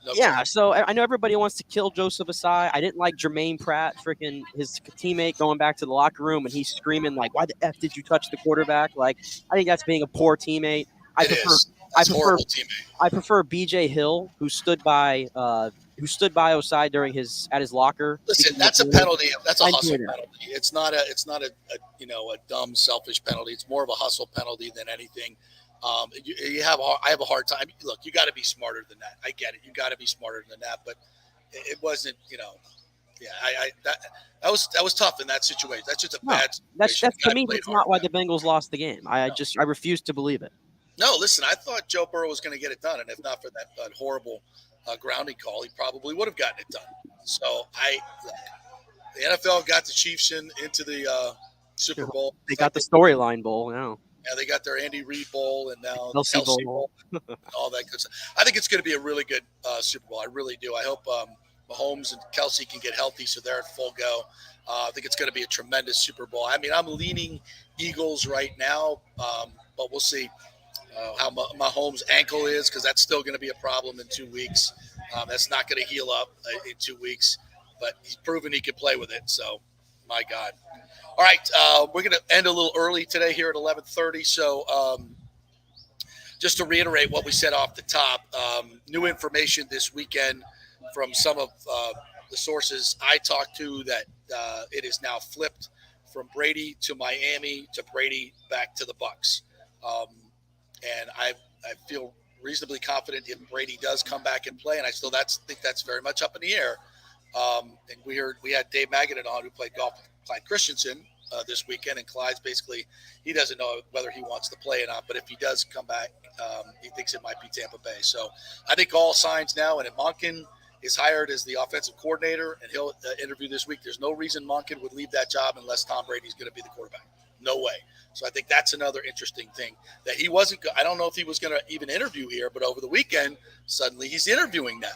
So I know everybody wants to kill Joseph Asai. I didn't like Jermaine Pratt, freaking his teammate, going back to the locker room and he's screaming like, "Why the F did you touch the quarterback?" Like, I think that's being a poor teammate. I prefer BJ Hill, who stood by Osai during at his locker. Listen, that's a penalty. That's a hustle penalty. It's not a dumb, selfish penalty. It's more of a hustle penalty than anything. I have a hard time. Look, you got to be smarter than that. I get it. You got to be smarter than that. But it wasn't. That was tough in that situation. That's just a bad situation. That's to me. That's not why the Bengals lost the game. I refuse to believe it. No, listen. I thought Joe Burrow was going to get it done, and if not for that horrible grounding call, he probably would have gotten it done. So the NFL got the Chiefs into the Super Bowl. They got the storyline bowl now. Yeah, they got their Andy Reid Bowl and now Kelsey Bowl. All that good stuff. I think it's going to be a really good Super Bowl. I really do. I hope Mahomes and Kelsey can get healthy so they're at full go. I think it's going to be a tremendous Super Bowl. I mean, I'm leaning Eagles right now, but we'll see how Mahomes' ankle is, because that's still going to be a problem in 2 weeks. That's not going to heal up in 2 weeks, but he's proven he can play with it. So, my God. All right, we're going to end a little early today here at 11:30. So, just to reiterate what we said off the top, new information this weekend from some of the sources I talked to that it is now flipped from Brady to Miami to Brady back to the Bucs. And I feel reasonably confident if Brady does come back and play, and I still think that's very much up in the air. And we had Dave Magadan on, who played golf with Clyde Christensen this weekend, and Clyde's basically, he doesn't know whether he wants to play or not, but if he does come back, he thinks it might be Tampa Bay. So I think all signs now, and if Monken is hired as the offensive coordinator and he'll interview this week, there's no reason Monken would leave that job unless Tom Brady's going to be the quarterback. No way. So I think that's another interesting thing that he wasn't. I don't know if he was going to even interview here, but over the weekend, suddenly he's interviewing now.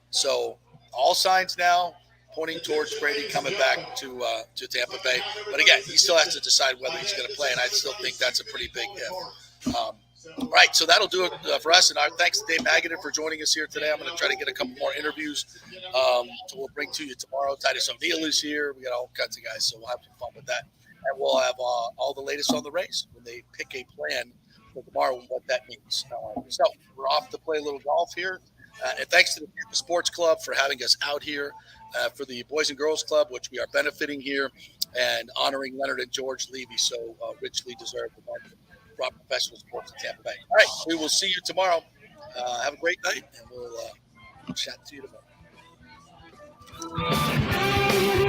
So all signs now pointing towards Brady coming back to Tampa Bay. But again, he still has to decide whether he's going to play, and I still think that's a pretty big if. Right, so that'll do it for us. And our thanks to Dave Magadan for joining us here today. I'm going to try to get a couple more interviews. So we'll bring to you tomorrow. Titus O'Neill is here. We got all kinds of guys, so we'll have some fun with that. And we'll have all the latest on the race when they pick a plan for tomorrow and what that means. So we're off to play a little golf here. And thanks to the Tampa Sports Club for having us out here for the Boys and Girls Club, which we are benefiting here and honoring Leonard and George Levy so richly deserved the market. Professional sports in Tampa Bay. All right, we will see you tomorrow. Have a great night, and we'll chat to you tomorrow.